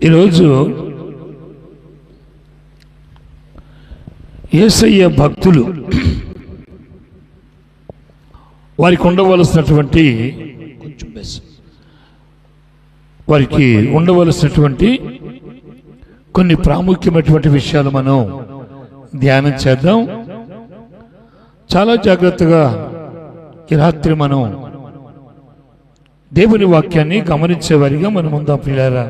ఈరోజు యేసయ్య భక్తులు వారికి ఉండవలసినటువంటి కొన్ని ప్రాముఖ్యమైనటువంటి విషయాలు మనం ధ్యానం చేద్దాం. చాలా జాగ్రత్తగా ఈ రాత్రి మనం దేవుని వాక్యాన్ని గమనించేవారిగా మనం ఉందాం ప్రియులారా.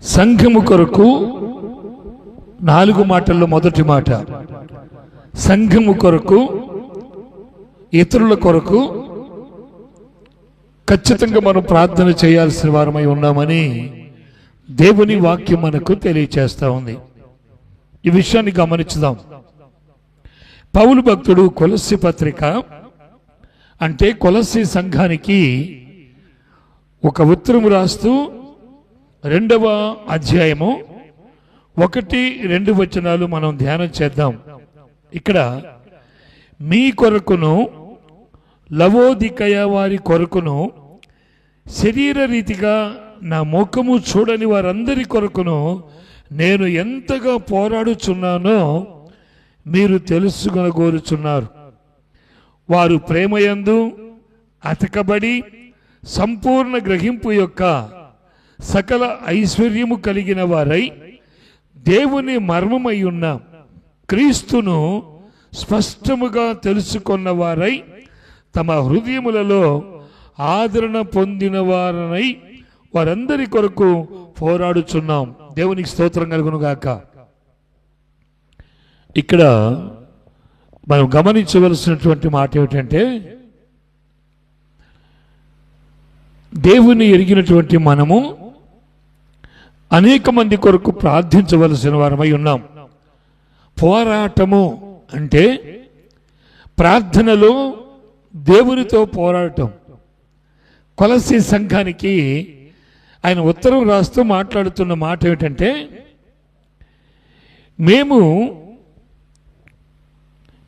సంఘము కొరకు 4 మాటల్లో మొదటి మాట, సంఘము కొరకు ఇతరుల కొరకు ఖచ్చితంగా మనం ప్రార్థన చేయాల్సిన వారమై ఉన్నామని దేవుని వాక్యం మనకు తెలియచేస్తా ఉంది. ఈ విషయాన్ని గమనించుదాం. పౌలు భక్తుడు కొలస్సీ పత్రిక అంటే కొలస్సీ సంఘానికి ఒక ఉత్తరము రాస్తూ 2వ అధ్యాయము 1-2 వచనాలు మనం ధ్యానం చేద్దాం. ఇక్కడ మీ కొరకును లవోదికయ వారి కొరకును శరీర రీతిగా నా ముఖము చూడని వారందరి కొరకును నేను ఎంతగా పోరాడుచున్నానో మీరు తెలుసుకొనగోరుచున్నారు. వారు ప్రేమయందు అతకబడి సంపూర్ణ గ్రహింపు యొక్క సకల ఐశ్వర్యము కలిగిన వారై దేవుని మర్మమై ఉన్న క్రీస్తును స్పష్టముగా తెలుసుకున్న వారై తమ హృదయములలో ఆదరణ పొందిన వారనై వారందరి కొరకు పోరాడుచున్నాం. దేవునికి స్తోత్రం కలుగును గాక. ఇక్కడ మనం గమనించవలసినటువంటి మాట ఏమిటంటే, దేవుని ఎరిగినటువంటి మనము అనేక మంది కొరకు ప్రార్థించవలసిన వారమై ఉన్నాం. పోరాటము అంటే ప్రార్థనలో దేవునితో పోరాటం. కొలస్సీ సంఘానికి ఆయన ఉత్తరం రాస్తూ మాట్లాడుతున్న మాట ఏమిటంటే, మేము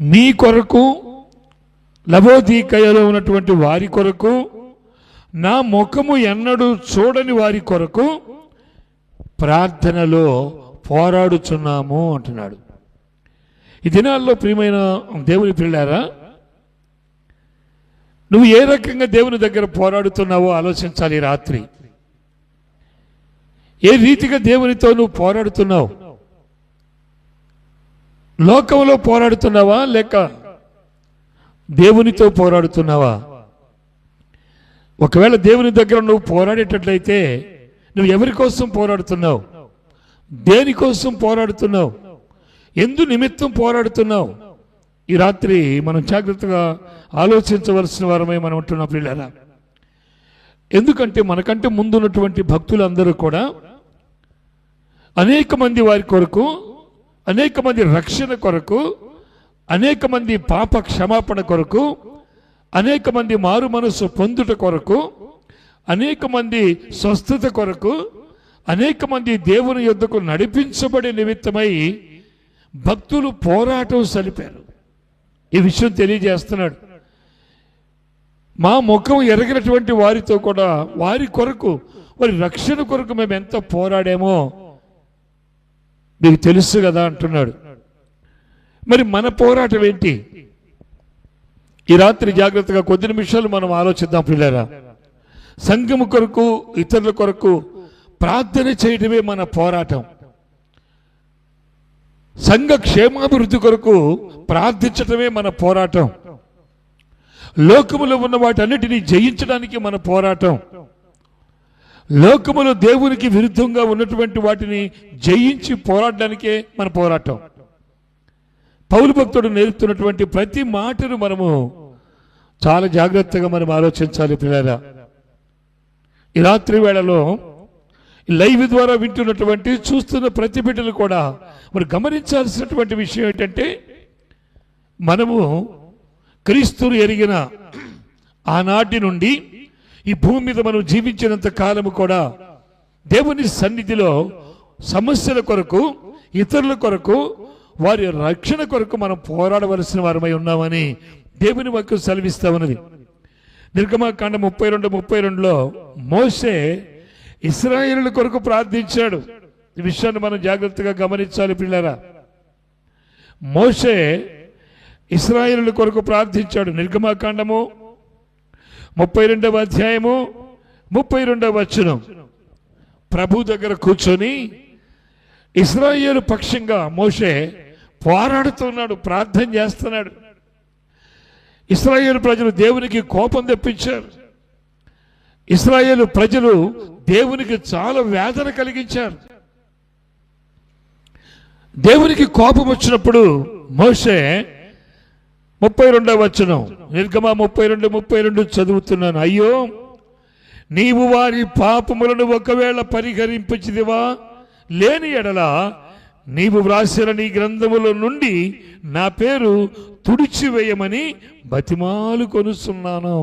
మీ కొరకు లవోదికయలో ఉన్నటువంటి వారి కొరకు నా ముఖము ఎన్నడూ చూడని వారి కొరకు ప్రార్థనలో పోరాడుచున్నాము అంటున్నాడు. ఈ దినాల్లో ప్రియమైన దేవుని పిల్లారా, నువ్వు ఏ రకంగా దేవుని దగ్గర పోరాడుతున్నావో ఆలోచించాలి. రాత్రి ఏ రీతిగా దేవునితో నువ్వు పోరాడుతున్నావు? లోకంలో పోరాడుతున్నావా లేక దేవునితో పోరాడుతున్నావా? ఒకవేళ దేవుని దగ్గర నువ్వు పోరాడేటట్లయితే నువ్వు ఎవరి కోసం పోరాడుతున్నావు? దేనికోసం పోరాడుతున్నావు? ఎందు నిమిత్తం పోరాడుతున్నావు? ఈ రాత్రి మనం జాగ్రత్తగా ఆలోచించవలసిన వారమై మనం ఉంటున్నాం ప్రియులారా. ఎందుకంటే మనకంటే ముందున్నటువంటి భక్తులందరూ కూడా అనేక మంది వారి కొరకు, అనేక మంది రక్షణ కొరకు, అనేక మంది పాప క్షమాపణ కొరకు, అనేక మంది మారు మనసు పొందుట కొరకు, అనేక మంది స్వస్థత కొరకు, అనేక మంది దేవుని యొద్దకు నడిపించబడే నిమిత్తమై భక్తులు పోరాటం సలిపారు. ఈ విషయం తెలియజేస్తున్నాడు. మా ముఖం ఎరగినటువంటి వారితో కూడా వారి కొరకు, వారి రక్షణ కొరకు మేము ఎంత పోరాడామో మీకు తెలుసు కదా అంటున్నాడు. మరి మన పోరాటం ఏంటి? ఈ రాత్రి జాగ్రత్తగా కొద్ది నిమిషాలు మనం ఆలోచిద్దాం పిల్లరా. సంఘము కొరకు, ఇతరుల కొరకు ప్రార్థన చేయడమే మన పోరాటం. సంఘ క్షేమాభివృద్ధి కొరకు ప్రార్థించటమే మన పోరాటం. లోకములో ఉన్న వాటన్నిటినీ జయించడానికి మన పోరాటం. లోకములో దేవునికి విరుద్ధంగా ఉన్నటువంటి వాటిని జయించి పోరాడడానికే మన పోరాటం. పౌలు భక్తుడు నేర్పుతున్నటువంటి ప్రతి మాటను మనము చాలా జాగ్రత్తగా మనం ఆలోచించాలి పిల్లరా. ఈ రాత్రి వేళలో లైవ్ ద్వారా వింటున్నటువంటి, చూస్తున్న ప్రతి బిడ్డలు కూడా మరి గమనించాల్సినటువంటి విషయం ఏంటంటే, మనము క్రీస్తును ఎరిగిన ఆనాటి నుండి ఈ భూమి మీద మనం జీవించినంత కాలము కూడా దేవుని సన్నిధిలో సమస్యల కొరకు, ఇతరుల కొరకు, వారి రక్షణ కొరకు మనం పోరాడవలసిన వారమై ఉన్నామని దేవుని వాక్యం సెలవిస్తా ఉన్నది. నిర్గమకాండం 32:32లో మోషే ఇశ్రాయేలుల కొరకు ప్రార్థించాడు. ఈ విషయాన్ని మనం జాగ్రత్తగా గమనించాలి పిల్లరా. మోషే ఇశ్రాయేలుల కొరకు ప్రార్థించాడు. నిర్గమకాండము 32వ అధ్యాయము 32వ వచనం. ప్రభు దగ్గర కూర్చొని ఇశ్రాయేలు పక్షంగా మోషే పోరాడుతున్నాడు, ప్రార్థన చేస్తున్నాడు. ఇశ్రాయేలు ప్రజలు దేవునికి కోపం తెప్పించారు. ఇశ్రాయేలు ప్రజలు దేవునికి చాలా వేదన కలిగించారు. దేవునికి కోపం వచ్చినప్పుడు మోషే 32వ వచనం, నిర్గమ 32:32 చదువుతున్నాను. అయ్యో, నీవు వారి పాపములను ఒకవేళ పరిహరింపచిదివా, లేని ఎడల నీవు వ్రాసిన నీ గ్రంథముల నుండి నా పేరు తుడిచివేయమని బతిమాలు కొనుస్తున్నాను.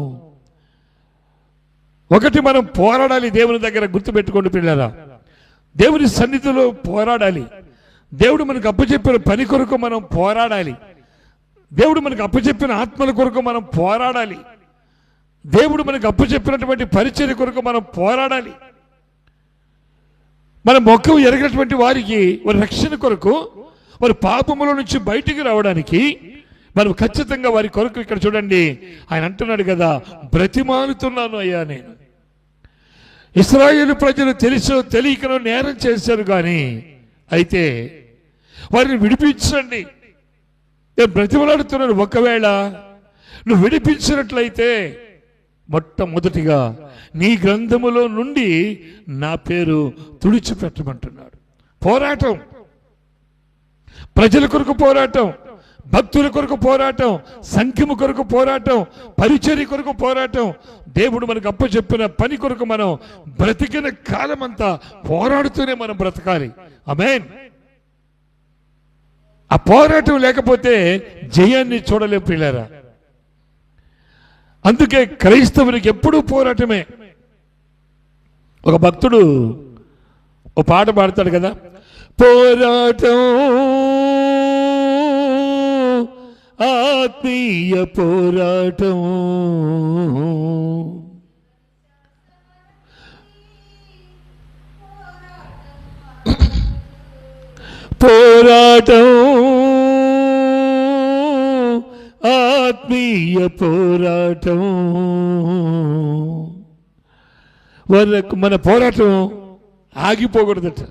ఒకటి, మనం పోరాడాలి దేవుని దగ్గర. గుర్తుపెట్టుకోండి పిల్లరా, దేవుని సన్నిధిలో పోరాడాలి. దేవుడు మనకు అప్పచెప్పిన పని కొరకు మనం పోరాడాలి. దేవుడు మనకు అప్పచెప్పిన ఆత్మల కొరకు మనం పోరాడాలి. దేవుడు మనకు అప్పచెప్పినటువంటి పరిచర్య కొరకు మనం పోరాడాలి. మన మొక్కం ఎరగినటువంటి వారికి వారి రక్షణ కొరకు, వారి పాపముల నుంచి బయటికి రావడానికి మనం ఖచ్చితంగా వారి కొరకు, ఇక్కడ చూడండి ఆయన అంటున్నాడు కదా, బ్రతిమాలుతున్నాను అయ్యా నేను. ఇశ్రాయేలు ప్రజలు తెలుసో తెలియకనో నేరం చేశారు, కానీ అయితే వారిని విడిపించండి. నేను బ్రతిమలాడుతున్నాను. ఒకవేళ నువ్వు విడిపించినట్లయితే మొట్టమొదటిగా నీ గ్రంథములో నుండి నా పేరు తుడిచిపెట్టమంటున్నాడు. పోరాటం, ప్రజల కొరకు పోరాటం, భక్తుల కొరకు పోరాటం, సంఖ్యము కొరకు పోరాటం, పరిచర్య కొరకు పోరాటం. దేవుడు మనకు అప్పచెప్పిన పని కొరకు మనం బ్రతికిన కాలమంతా పోరాడుతూనే మనం బ్రతకాలి. ఆమేన్. ఆ పోరాటం లేకపోతే జయాన్ని చూడలేం పిల్లరా. అందుకే క్రైస్తవునికి ఎప్పుడూ పోరాటమే. ఒక భక్తుడు ఒక పాట పాడతాడు కదా, పోరాటం ఆత్మీయ పోరాటం, పోరాటం ఆత్మీయ పోరాటం వరకు మన పోరాటం ఆగిపోకూడదట.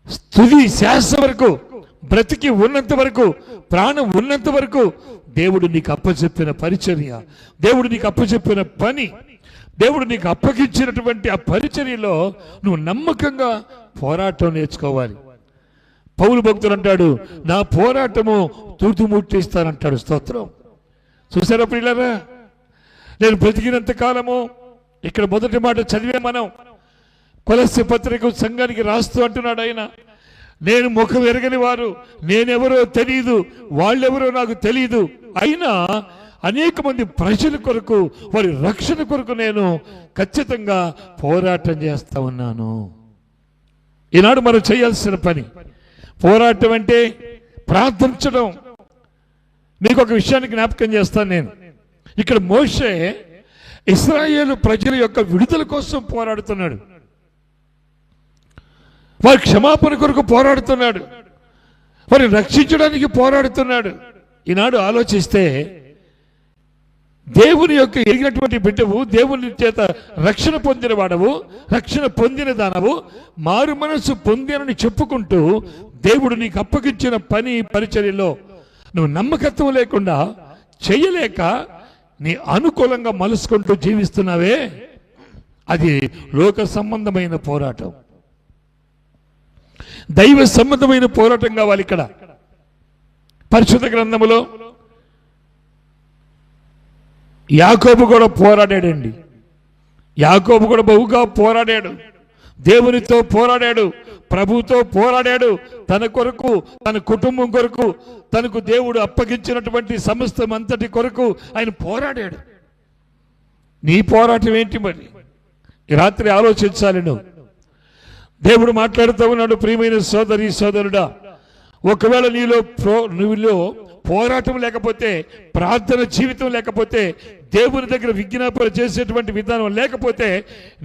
స్తుది శ్వాస వరకు, బ్రతికి ఉన్నంత వరకు, ప్రాణం ఉన్నంత వరకు దేవుడు నీకు అప్పచెప్పిన పరిచర్య, దేవుడు నీకు అప్పచెప్పిన పని, దేవుడు నీకు అప్పగించినటువంటి ఆ పరిచర్యలో నువ్వు నమ్మకంగా పోరాటం నేర్చుకోవాలి. పౌలు భక్తుడు అంటాడు, నా పోరాటము తుడిచిముట్టిస్తానంటాడు. స్తోత్రం. చూసారా పిల్లరా, నేను బ్రతికినంత కాలము, ఇక్కడ మొదటి మాట చదివే మనం, కొలస్సీ పత్రిక సంఘానికి రాస్తూ అంటున్నాడు ఆయన, నేను ముఖం ఎరగని వారు, నేనెవరో తెలియదు, వాళ్ళెవరో నాకు తెలియదు, అయినా అనేక మంది ప్రజల కొరకు, వారి రక్షణ కొరకు నేను ఖచ్చితంగా పోరాటం చేస్తా ఉన్నాను. ఈనాడు మనం చేయాల్సిన పని పోరాటం అంటే ప్రార్థించడం. మీకు ఒక విషయాన్ని జ్ఞాపకం చేస్తాను నేను. ఇక్కడ మోషే ఇశ్రాయేలు ప్రజల యొక్క విడుదల కోసం పోరాడుతున్నాడు, వారి క్షమాపణ కొరకు పోరాడుతున్నాడు, వారిని రక్షించడానికి పోరాడుతున్నాడు. ఈనాడు ఆలోచిస్తే దేవుని యొక్క ఎరిగినటువంటి బిడ్డవు, దేవుని చేత రక్షణ పొందిన వాడవు, రక్షణ పొందిన దానవు, మారు మనసు పొందినని చెప్పుకుంటూ దేవుడు నీకు అప్పగించిన పని పరిచర్యలో నువ్వు నమ్మకత్వం లేకుండా చేయలేక నీ అనుకూలంగా మలుసుకుంటూ జీవిస్తున్నావే, అది లోక సంబంధమైన పోరాటం. దైవ సంబంధమైన పోరాటం కావాలి. ఇక్కడ పరిశుద్ధ గ్రంథములో యాకోబు కూడా పోరాడాడండి. యాకోబు కూడా బహుగా పోరాడాడు, దేవునితో పోరాడాడు, ప్రభుతో పోరాడాడు, తన కొరకు, తన కుటుంబం కొరకు, తనకు దేవుడు అప్పగించినటువంటి సమస్తం అంతటి కొరకు ఆయన పోరాడాడు. నీ పోరాటం ఏంటి మరి? ఈ రాత్రి ఆలోచించాలి నువ్వు. దేవుడు మాట్లాడుతూ ఉన్నాడు, ప్రియమైన సోదరి సోదరుడా, ఒకవేళ నీలో పోరాటం లేకపోతే, ప్రార్థన జీవితం లేకపోతే, దేవుని దగ్గర విజ్ఞాపన చేసేటువంటి విధానం లేకపోతే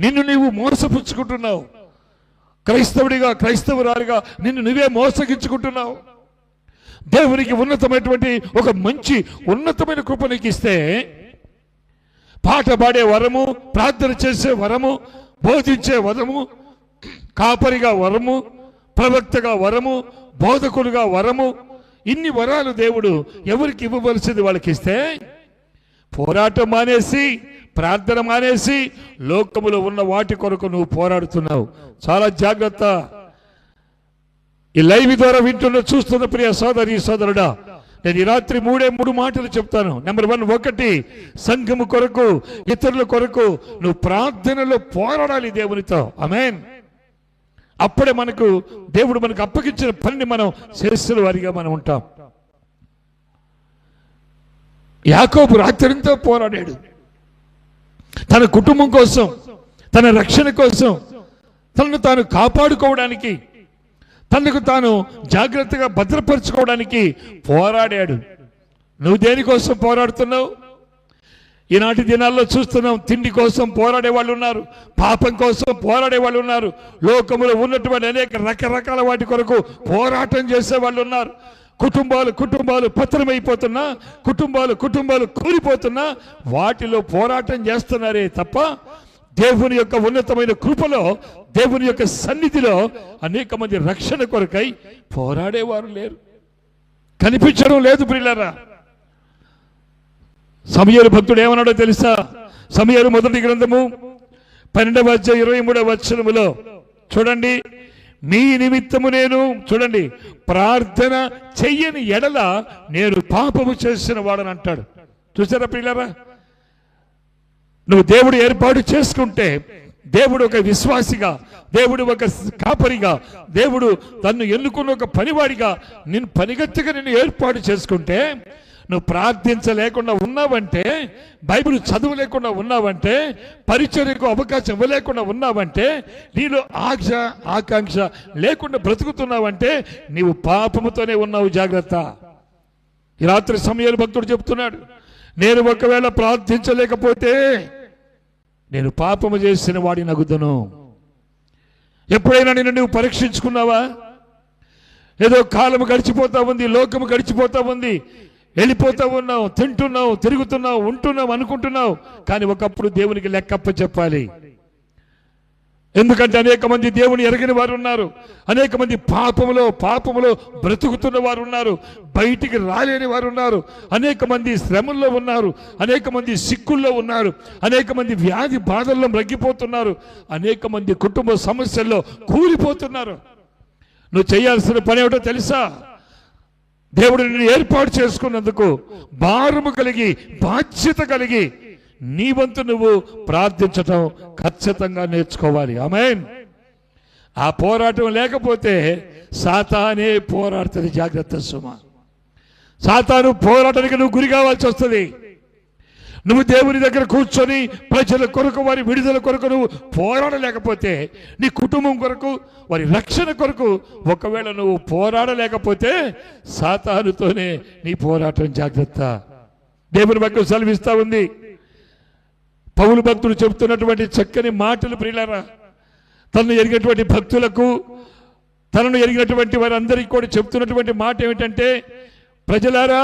నిన్ను నీవు మోసపుచ్చుకుంటున్నావు. క్రైస్తవుడిగా, క్రైస్తవురాలుగా నిన్ను నువ్వే మోసగించుకుంటున్నావు. దేవునికి ఉన్నతమైనటువంటి ఒక మంచి ఉన్నతమైన కృప నీకు ఇస్తే, పాట పాడే వరము, ప్రార్థన చేసే వరము, బోధించే వరము, కాపరిగా వరము, ప్రవక్తగా వరము, బోధకుడుగా వరము, ఇన్ని వరాలు దేవుడు ఎవరికి ఇవ్వవలసింది వాళ్ళకి ఇస్తే, పోరాటం మానేసి, ప్రార్థన మానేసి, లోకములో ఉన్న వాటి కొరకు నువ్వు పోరాడుతున్నావు. చాలా జాగ్రత్త. ఈ లైవ్ ద్వారా వింటున్న, చూస్తున్న ప్రియ సోదరి సోదరుడా, నేను ఈ రాత్రి మూడు మాటలు చెప్తాను. నెంబర్ 1, 1 సంఘము కొరకు, ఇతరుల కొరకు నువ్వు ప్రార్థనలో పోరాడాలి దేవునితో. ఆమేన్. అప్పుడే దేవుడు మనకు అప్పగించిన పనిని మనం చేస్తున్న వారిగా మనం ఉంటాం. యాకోబు రాత్రంతా పోరాడాడు. తన కుటుంబం కోసం, తన రక్షణ కోసం, తనను తాను కాపాడుకోవడానికి, తనకు తాను జాగ్రత్తగా భద్రపరచుకోవడానికి పోరాడాడు. నువ్వు దేనికోసం పోరాడుతున్నావు? ఈనాటి దినాల్లో చూస్తున్నాం, తిండి కోసం పోరాడే వాళ్ళు ఉన్నారు, పాపం కోసం పోరాడే వాళ్ళు ఉన్నారు, లోకములో ఉన్నటువంటి అనేక రకరకాల వాటి కొరకు పోరాటం చేసే వాళ్ళు ఉన్నారు. కుటుంబాలు పతనమైపోతున్నా, కుటుంబాలు కూలిపోతున్నా వాటిలో పోరాటం చేస్తున్నారే తప్ప దేవుని యొక్క ఉన్నతమైన కృపలో, దేవుని యొక్క సన్నిధిలో అనేక మంది రక్షణ కొరకై పోరాడేవారు లేరు, కనిపించడం లేదు. ప్రియులారా, సమూయేలు భక్తుడు ఏమన్నాడో తెలుసా? సమూయేలు మొదటి గ్రంథము 12వ అధ్యాయం 23వ వచనములో చూడండి, మీ నిమిత్తము నేను, చూడండి, ప్రార్థన చెయ్యని ఎడల నేను పాపము చేసిన వాడని అంటాడు. చూసారా ప్రియులారా? నువ్వు దేవుడు ఏర్పాటు చేసుకుంటే, దేవుడు ఒక విశ్వాసిగా, దేవుడు ఒక కాపరిగా, దేవుడు తన్ను ఎన్నుకున్న ఒక పనివాడిగా, నిన్ను పనిగత్తిగా నిన్ను ఏర్పాటు చేసుకుంటే, నువ్వు ప్రార్థించలేకుండా ఉన్నావంటే, బైబిల్ చదువులేకుండా ఉన్నావంటే, పరిచర్యకు అవకాశం ఇవ్వలేకుండా ఉన్నావంటే, నీలో ఆకాంక్ష లేకుండా బ్రతుకుతున్నావంటే నీవు పాపముతోనే ఉన్నావు. జాగ్రత్త. ఈ రాత్రి సమూయేలు భక్తుడు చెప్తున్నాడు, నేను ఒకవేళ ప్రార్థించలేకపోతే నేను పాపము చేసిన వాడి నగుదను. ఎప్పుడైనా నిన్ను నువ్వు పరీక్షించుకున్నావా? ఏదో కాలము గడిచిపోతా ఉంది, లోకము గడిచిపోతా ఉంది, వెళ్ళిపోతా ఉన్నావు, తింటున్నావు, తిరుగుతున్నావు, ఉంటున్నావు, అనుకుంటున్నావు. కానీ ఒకప్పుడు దేవునికి లెక్కప్ప చెప్పాలి. ఎందుకంటే అనేక మంది దేవుని ఎరగని వారు ఉన్నారు, అనేక మంది పాపములో బ్రతుకుతున్న వారు ఉన్నారు, బయటికి రాలేని వారు ఉన్నారు, అనేక మంది శ్రమల్లో ఉన్నారు, అనేక మంది సిక్కుల్లో ఉన్నారు, అనేక మంది వ్యాధి బాధల్లో మ్రగ్గిపోతున్నారు, అనేక మంది కుటుంబ సమస్యల్లో కూలిపోతున్నారు. నువ్వు చేయాల్సిన పని ఏమిటో తెలుసా? దేవుడు నిన్ను ఏర్పాటు చేసుకున్నందుకు భారము కలిగి, బాధ్యత కలిగి నీ వంతు నువ్వు ప్రార్థించటం ఖచ్చితంగా నేర్చుకోవాలి. ఆమేన్. ఆ పోరాటం లేకపోతే సాతానే పోరాడుతుంది. జాగ్రత్త సుమా. సాతాను పోరాటానికి నువ్వు గురి కావాల్సి వస్తుంది. నువ్వు దేవుని దగ్గర కూర్చొని ప్రజల కొరకు, వారి విడుదల కొరకు నువ్వు పోరాడలేకపోతే, నీ కుటుంబం కొరకు, వారి రక్షణ కొరకు ఒకవేళ నువ్వు పోరాడలేకపోతే సాతానుతోనే నీ పోరాటం. జాగ్రత్త. దేవుని వాక్యం సెలవిస్తా ఉంది. పౌలు భక్తుడు చెబుతున్నటువంటి చక్కని మాటలు ప్రియులారా, తనను ఎరిగినటువంటి భక్తులకు, తనను ఎరిగినటువంటి వారందరికీ కూడా చెప్తున్నటువంటి మాట ఏమిటంటే, ప్రజలారా,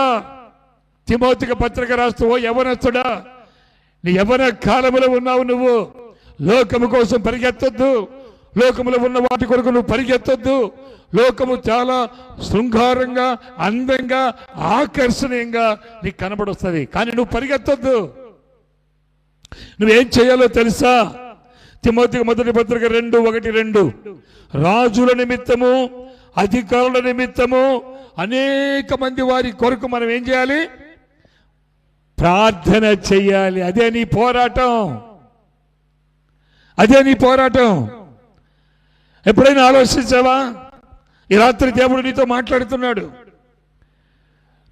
తిమోతికి పత్రిక రాస్తూ, ఓ యవనస్తుడా, నీ యవన కాలములో ఉన్నావు, నువ్వు లోకము కోసం పరిగెత్తొద్దు, లోకములో ఉన్న వాటి కొరకు నువ్వు పరిగెత్తొద్దు. లోకము చాలా శృంగారంగా, అందంగా, ఆకర్షణీయంగా నీకు కనబడొస్తుంది, కానీ నువ్వు పరిగెత్తొద్దు. నువ్వేం చేయాలో తెలుసా? తిమోతికి మొదటి పత్రిక 2:1-2 రాజుల నిమిత్తము, అధికారుల నిమిత్తము, అనేక మంది వారి కొరకు మనం ఏం చేయాలి? ప్రార్థన చెయ్యాలి. అదే నీ పోరాటం, అదే నీ పోరాటం. ఎప్పుడైనా ఆలోచించావా? ఈ రాత్రి దేవుడు నీతో మాట్లాడుతున్నాడు.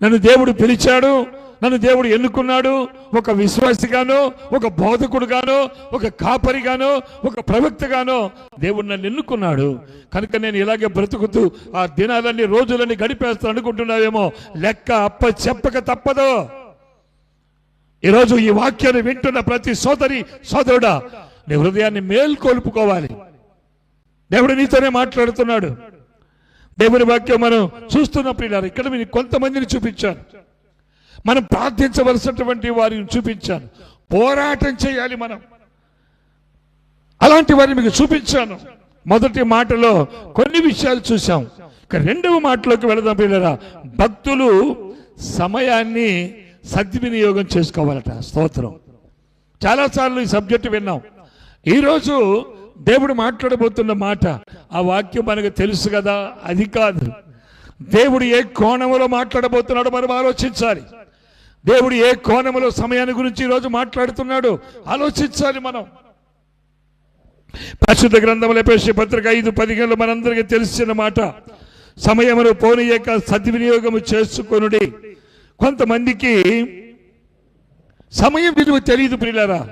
నన్ను దేవుడు పిలిచాడు, నన్ను దేవుడు ఎన్నుకున్నాడు. ఒక విశ్వాసిగానో, ఒక బోధకుడుగానో, ఒక కాపరిగానో, ఒక ప్రవక్తగానో దేవుడు నన్ను ఎన్నుకున్నాడు. కనుక నేను ఇలాగే బ్రతుకుతూ ఆ దినాలన్నీ రోజులన్నీ గడిపేస్తాను అనుకుంటున్నావేమో. లెక్క అప్ప చెప్పక తప్పదు. ఈరోజు ఈ వాక్యాన్ని వింటున్న ప్రతి సోదరి సోదరుడా, నీ హృదయాన్ని మేల్కొల్పుకోవాలి. దేవుడు నీతోనే మాట్లాడుతున్నాడు. దేవుని వాక్యం మనం చూస్తున్నప్పుడు ఇక్కడ మీరు కొంతమందిని చూపించాను, మనం ప్రార్థించవలసినటువంటి వారిని చూపించాను. పోరాటం చేయాలి మనం, అలాంటి వారిని మీకు చూపించాను. మొదటి మాటలో కొన్ని విషయాలు చూసాం. ఇక రెండవ మాటలోకి వెళదాం పిల్లరా. భక్తులు సమయాన్ని సద్వినియోగం చేసుకోవాలట. స్తోత్రం. చాలాసార్లు ఈ సబ్జెక్టు విన్నాం. ఈరోజు దేవుడు మాట్లాడబోతున్న మాట, ఆ వాక్యం మనకు తెలుసు కదా, అది కాదు. దేవుడు ఏ కోణంలో మాట్లాడబోతున్నాడో మనం ఆలోచించాలి. దేవుడు ఏ కోణంలో సమయాన్ని గురించి ఈరోజు మాట్లాడుతున్నాడు ఆలోచించాలి మనం. పరిశుద్ధ గ్రంథంలో ఎఫెసీ పత్రిక 5:15 మనందరికీ తెలిసిన మాట, సమయమును పోనీయక సద్వినియోగము చేసుకొనుడి. కొంతమందికి సమయం విలువ తెలియదు ప్రియులారా.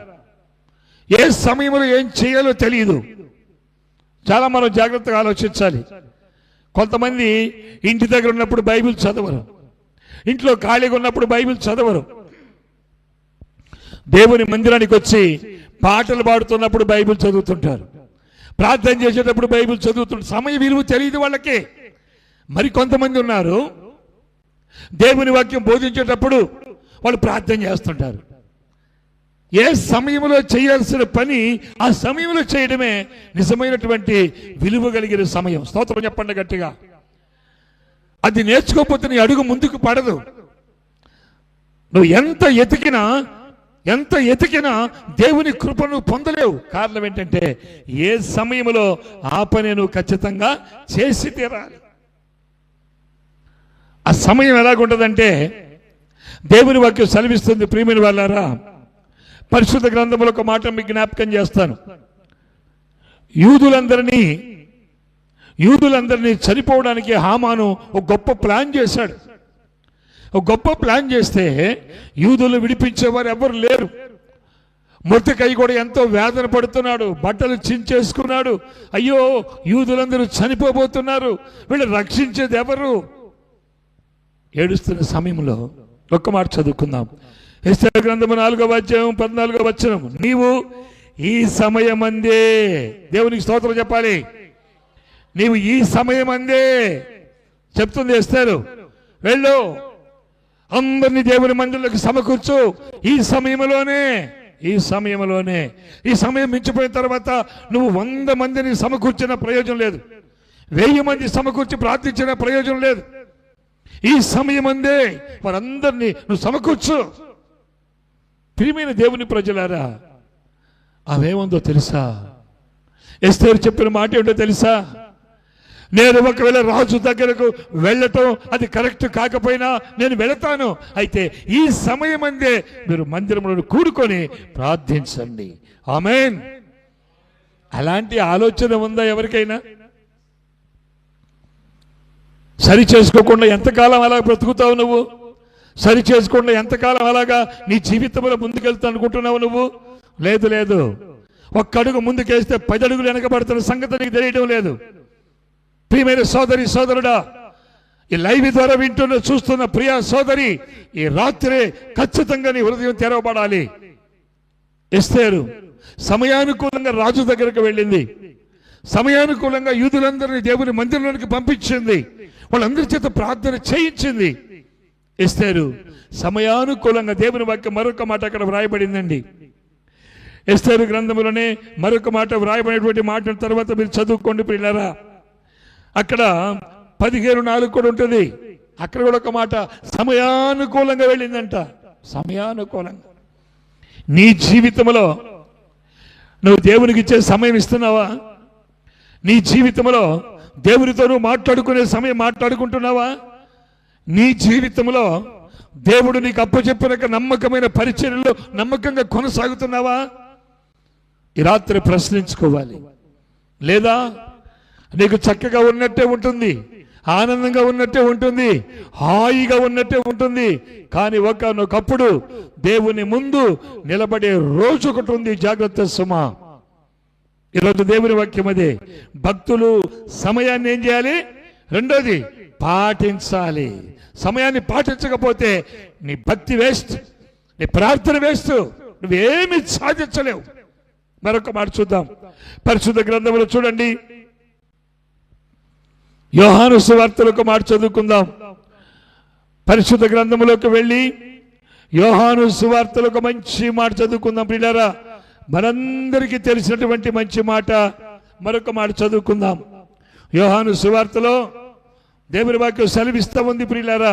ఏ సమయంలో ఏం చేయాలో తెలియదు. చాలా మనం జాగ్రత్తగా ఆలోచించాలి. కొంతమంది ఇంటి దగ్గర ఉన్నప్పుడు బైబిల్ చదవరు, ఇంట్లో ఖాళీగా ఉన్నప్పుడు బైబిల్ చదవరు. దేవుని మందిరానికి వచ్చి పాటలు పాడుతున్నప్పుడు బైబిల్ చదువుతుంటారు, ప్రార్థన చేసేటప్పుడు బైబిల్ చదువుతుంటారు. సమయ విలువ తెలియదు వాళ్ళకి. మరి కొంతమంది ఉన్నారు, దేవుని వాక్యం బోధించేటప్పుడు వాళ్ళు ప్రార్థన చేస్తుంటారు. ఏ సమయంలో చేయాల్సిన పని ఆ సమయంలో చేయడమే నిజమైనటువంటి విలువ కలిగిన సమయం. స్తోత్రం చెప్పండి గట్టిగా. అది నేర్చుకోకపోతే నీ అడుగు ముందుకు పడదు. నువ్వు ఎంత ఎతికినా దేవుని కృపను పొందలేవు. కారణం ఏంటంటే ఏ సమయంలో ఆ పని నువ్వు ఖచ్చితంగా చేసి తీరాలి. ఆ సమయం ఎలాగుంటుందంటే దేవుని వాక్యం సెలవిస్తుంది. ప్రియమైన వాళ్ళారా, పరిశుద్ధ గ్రంథంలో ఒక మాట మీకు జ్ఞాపకం చేస్తాను. యూదులందరినీ చనిపోవడానికి హామాను ఒక గొప్ప ప్లాన్ చేశాడు. ఒక గొప్ప ప్లాన్ చేస్తే యూదులు విడిపించేవారు ఎవరు లేరు. మొర్దెకై కూడా ఎంతో వేదన పడుతున్నాడు, బట్టలు చించేసుకున్నాడు. అయ్యో, యూదులందరూ చనిపోబోతున్నారు, వీళ్ళు రక్షించేది ఎవరు? ఏడుస్తున్న సమయంలో ఒక్క మాట చదువుకుందాం. యెషయా గ్రంథము 4వ అధ్యాయం 14వ వచనం, నీవు ఈ సమయమందే, దేవునికి స్తోత్రం చెప్పాలి, నీవు ఈ సమయమందే చెప్తుంది ఎస్తేరు, వెళ్ళు అందరినీ దేవుని మందిరంలోకి సమకూర్చు. ఈ సమయంలోనే ఈ సమయం మించిపోయిన తర్వాత నువ్వు 100 మందిని సమకూర్చిన ప్రయోజనం లేదు, 1000 మంది సమకూర్చి ప్రార్థించిన ప్రయోజనం లేదు. ఈ సమయమందే వారందరినీ నువ్వు సమకూర్చు. ప్రియమైన దేవుని ప్రజలారా, అవేముందో తెలుసా? ఎస్తేరు చెప్పిన మాట ఏంటో తెలుసా? నేను ఒకవేళ రాజు దగ్గరకు వెళ్ళటం అది కరెక్ట్ కాకపోయినా నేను వెళతాను, అయితే ఈ సమయమందే మీరు మందిరంలో కూడుకొని ప్రార్థించండి. ఆమేన్. అలాంటి ఆలోచన ఉందా ఎవరికైనా? సరి చేసుకోకుండా ఎంతకాలం అలా బ్రతుకుతావు నువ్వు? సరి చేసుకోకుండా ఎంతకాలం అలాగా నీ జీవితంలో ముందుకెళ్తా అనుకుంటున్నావు నువ్వు? లేదు. ఒక్క అడుగు ముందుకేస్తే 10 అడుగులు వెనకబడుతున్న సంగతి నీకు తెలియడం లేదు. ప్రియమైన సోదరి సోదరుడా, ఈ లైవ్ ద్వారా వింటున్న చూస్తున్న ప్రియ సోదరి, ఈ రాత్రే ఖచ్చితంగా నీ హృదయం తెరవబడాలి. ఎస్తేరు సమయానుకూలంగా రాజు దగ్గరకు వెళ్ళింది, సమయానుకూలంగా యూదులందరినీ దేవుని మందిరంలోనికి పంపించింది, వాళ్ళందరి చేత ప్రార్థన చేయించింది. ఎస్తేరు సమయానుకూలంగా దేవుని వాక్యం మరొక మాట అక్కడ వ్రాయబడిందండి. ఎస్తేరు గ్రంథంలోనే మరొక మాట వ్రాయబడినటువంటి మాట తర్వాత మీరు చదువుకోండి పిల్లరా. అక్కడ 15:4 కూడా ఉంటుంది. అక్కడ కూడా ఒక మాట సమయానుకూలంగా వెళ్ళిందంట. సమయానుకూలంగా నీ జీవితంలో నువ్వు దేవునికి ఇచ్చే సమయం ఇస్తున్నావా? నీ జీవితంలో దేవునితో నువ్వు మాట్లాడుకునే సమయం మాట్లాడుకుంటున్నావా? నీ జీవితంలో దేవుడు నీకు అప్పచెప్పిన నమ్మకమైన పరిచర్యలో నమ్మకంగా కొనసాగుతున్నావా? ఈ రాత్రి ప్రశ్నించుకోవాలి. లేదా నీకు చక్కగా ఉన్నట్టే ఉంటుంది, ఆనందంగా ఉన్నట్టే ఉంటుంది, హాయిగా ఉన్నట్టే ఉంటుంది. కానీ ఒకనొకప్పుడు దేవుని ముందు నిలబడే రోజు ఒకటి ఉంది. జాగ్రత్త సుమా. ఈరోజు దేవుని వాక్యం అదే. భక్తులు సమయాన్ని ఏం చేయాలి? రెండోది పాటించాలి. సమయాన్ని పాటించకపోతే నీ భక్తి వేస్ట్, నీ ప్రార్థన వేస్ట్, నువ్వేమి సాధించలేవు. మరొక మాట చూద్దాం. పరిశుద్ధ గ్రంథంలో చూడండి, యోహాను సువార్తలకు మాట చదువుకుందాం. పరిశుద్ధ గ్రంథంలోకి వెళ్ళి యోహాను సువార్తలకు మంచి మాట చదువుకుందాం. ప్రియులారా, మనందరికీ తెలిసినటువంటి మంచి మాట మరొక మాట చదువుకుందాం. యోహాను సువార్తలో దేవుని వాక్యం సెలవిస్తూ ఉంది. ప్రియులారా,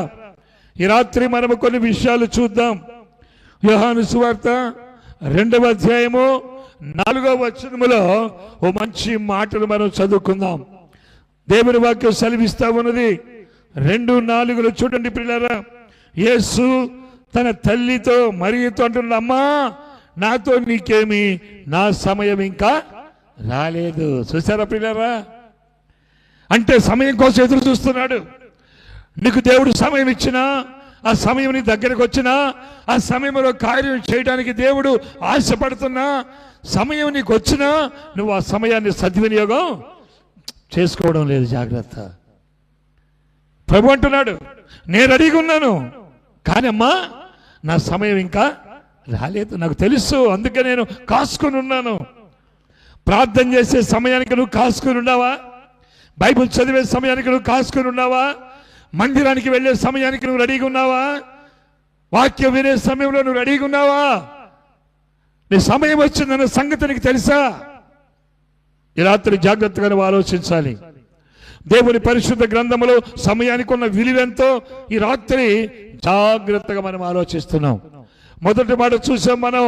ఈ రాత్రి మనము కొన్ని విషయాలు చూద్దాం. యోహాను సువార్త 2వ అధ్యాయము 4వ వచనములో ఓ మంచి మాటలు మనం చదువుకుందాం. దేవుని వాక్యం సెలవిస్తా ఉన్నది. 2:4 చూడండి ప్రియులారా. యేసు తన తల్లితో మరియతో అంటున్నాడు, అమ్మా నాతో నీకేమి, నా సమయం ఇంకా రాలేదు. చూసారా ప్రియులారా? అంటే సమయం కోసం ఎదురు చూస్తున్నాడు. నీకు దేవుడు సమయం ఇచ్చినా, ఆ సమయం నీ దగ్గరకు వచ్చినా, ఆ సమయంలో కార్యం చేయడానికి దేవుడు ఆశపడుతున్నా, సమయం నీకు వచ్చినా నువ్వు ఆ సమయాన్ని సద్వినియోగం చేసుకోవడం లేదు. జాగ్రత్త. ప్రభు అంటున్నాడు, నేను రెడీగా ఉన్నాను, కానీ అమ్మా నా సమయం ఇంకా రాలేదు, నాకు తెలుసు, అందుకే నేను కాసుకొని ఉన్నాను. ప్రార్థన చేసే సమయానికి నువ్వు కాసుకొని ఉన్నావా? బైబిల్ చదివే సమయానికి నువ్వు కాసుకొని ఉన్నావా? మందిరానికి వెళ్ళే సమయానికి నువ్వు రెడీగా ఉన్నావా? వాక్యం వినే సమయంలో నువ్వు రెడీగా ఉన్నావా? నీ సమయం వచ్చిందన్న సంగతి నీకు తెలుసా? ఈ రాత్రి జాగ్రత్తగా నువ్వు ఆలోచించాలి. దేవుని పరిశుద్ధ గ్రంథంలో సమయానికి ఉన్న విలువెంతో ఈ రాత్రి జాగ్రత్తగా మనం ఆలోచిస్తున్నాం. మొదటి మాట చూసాం మనం,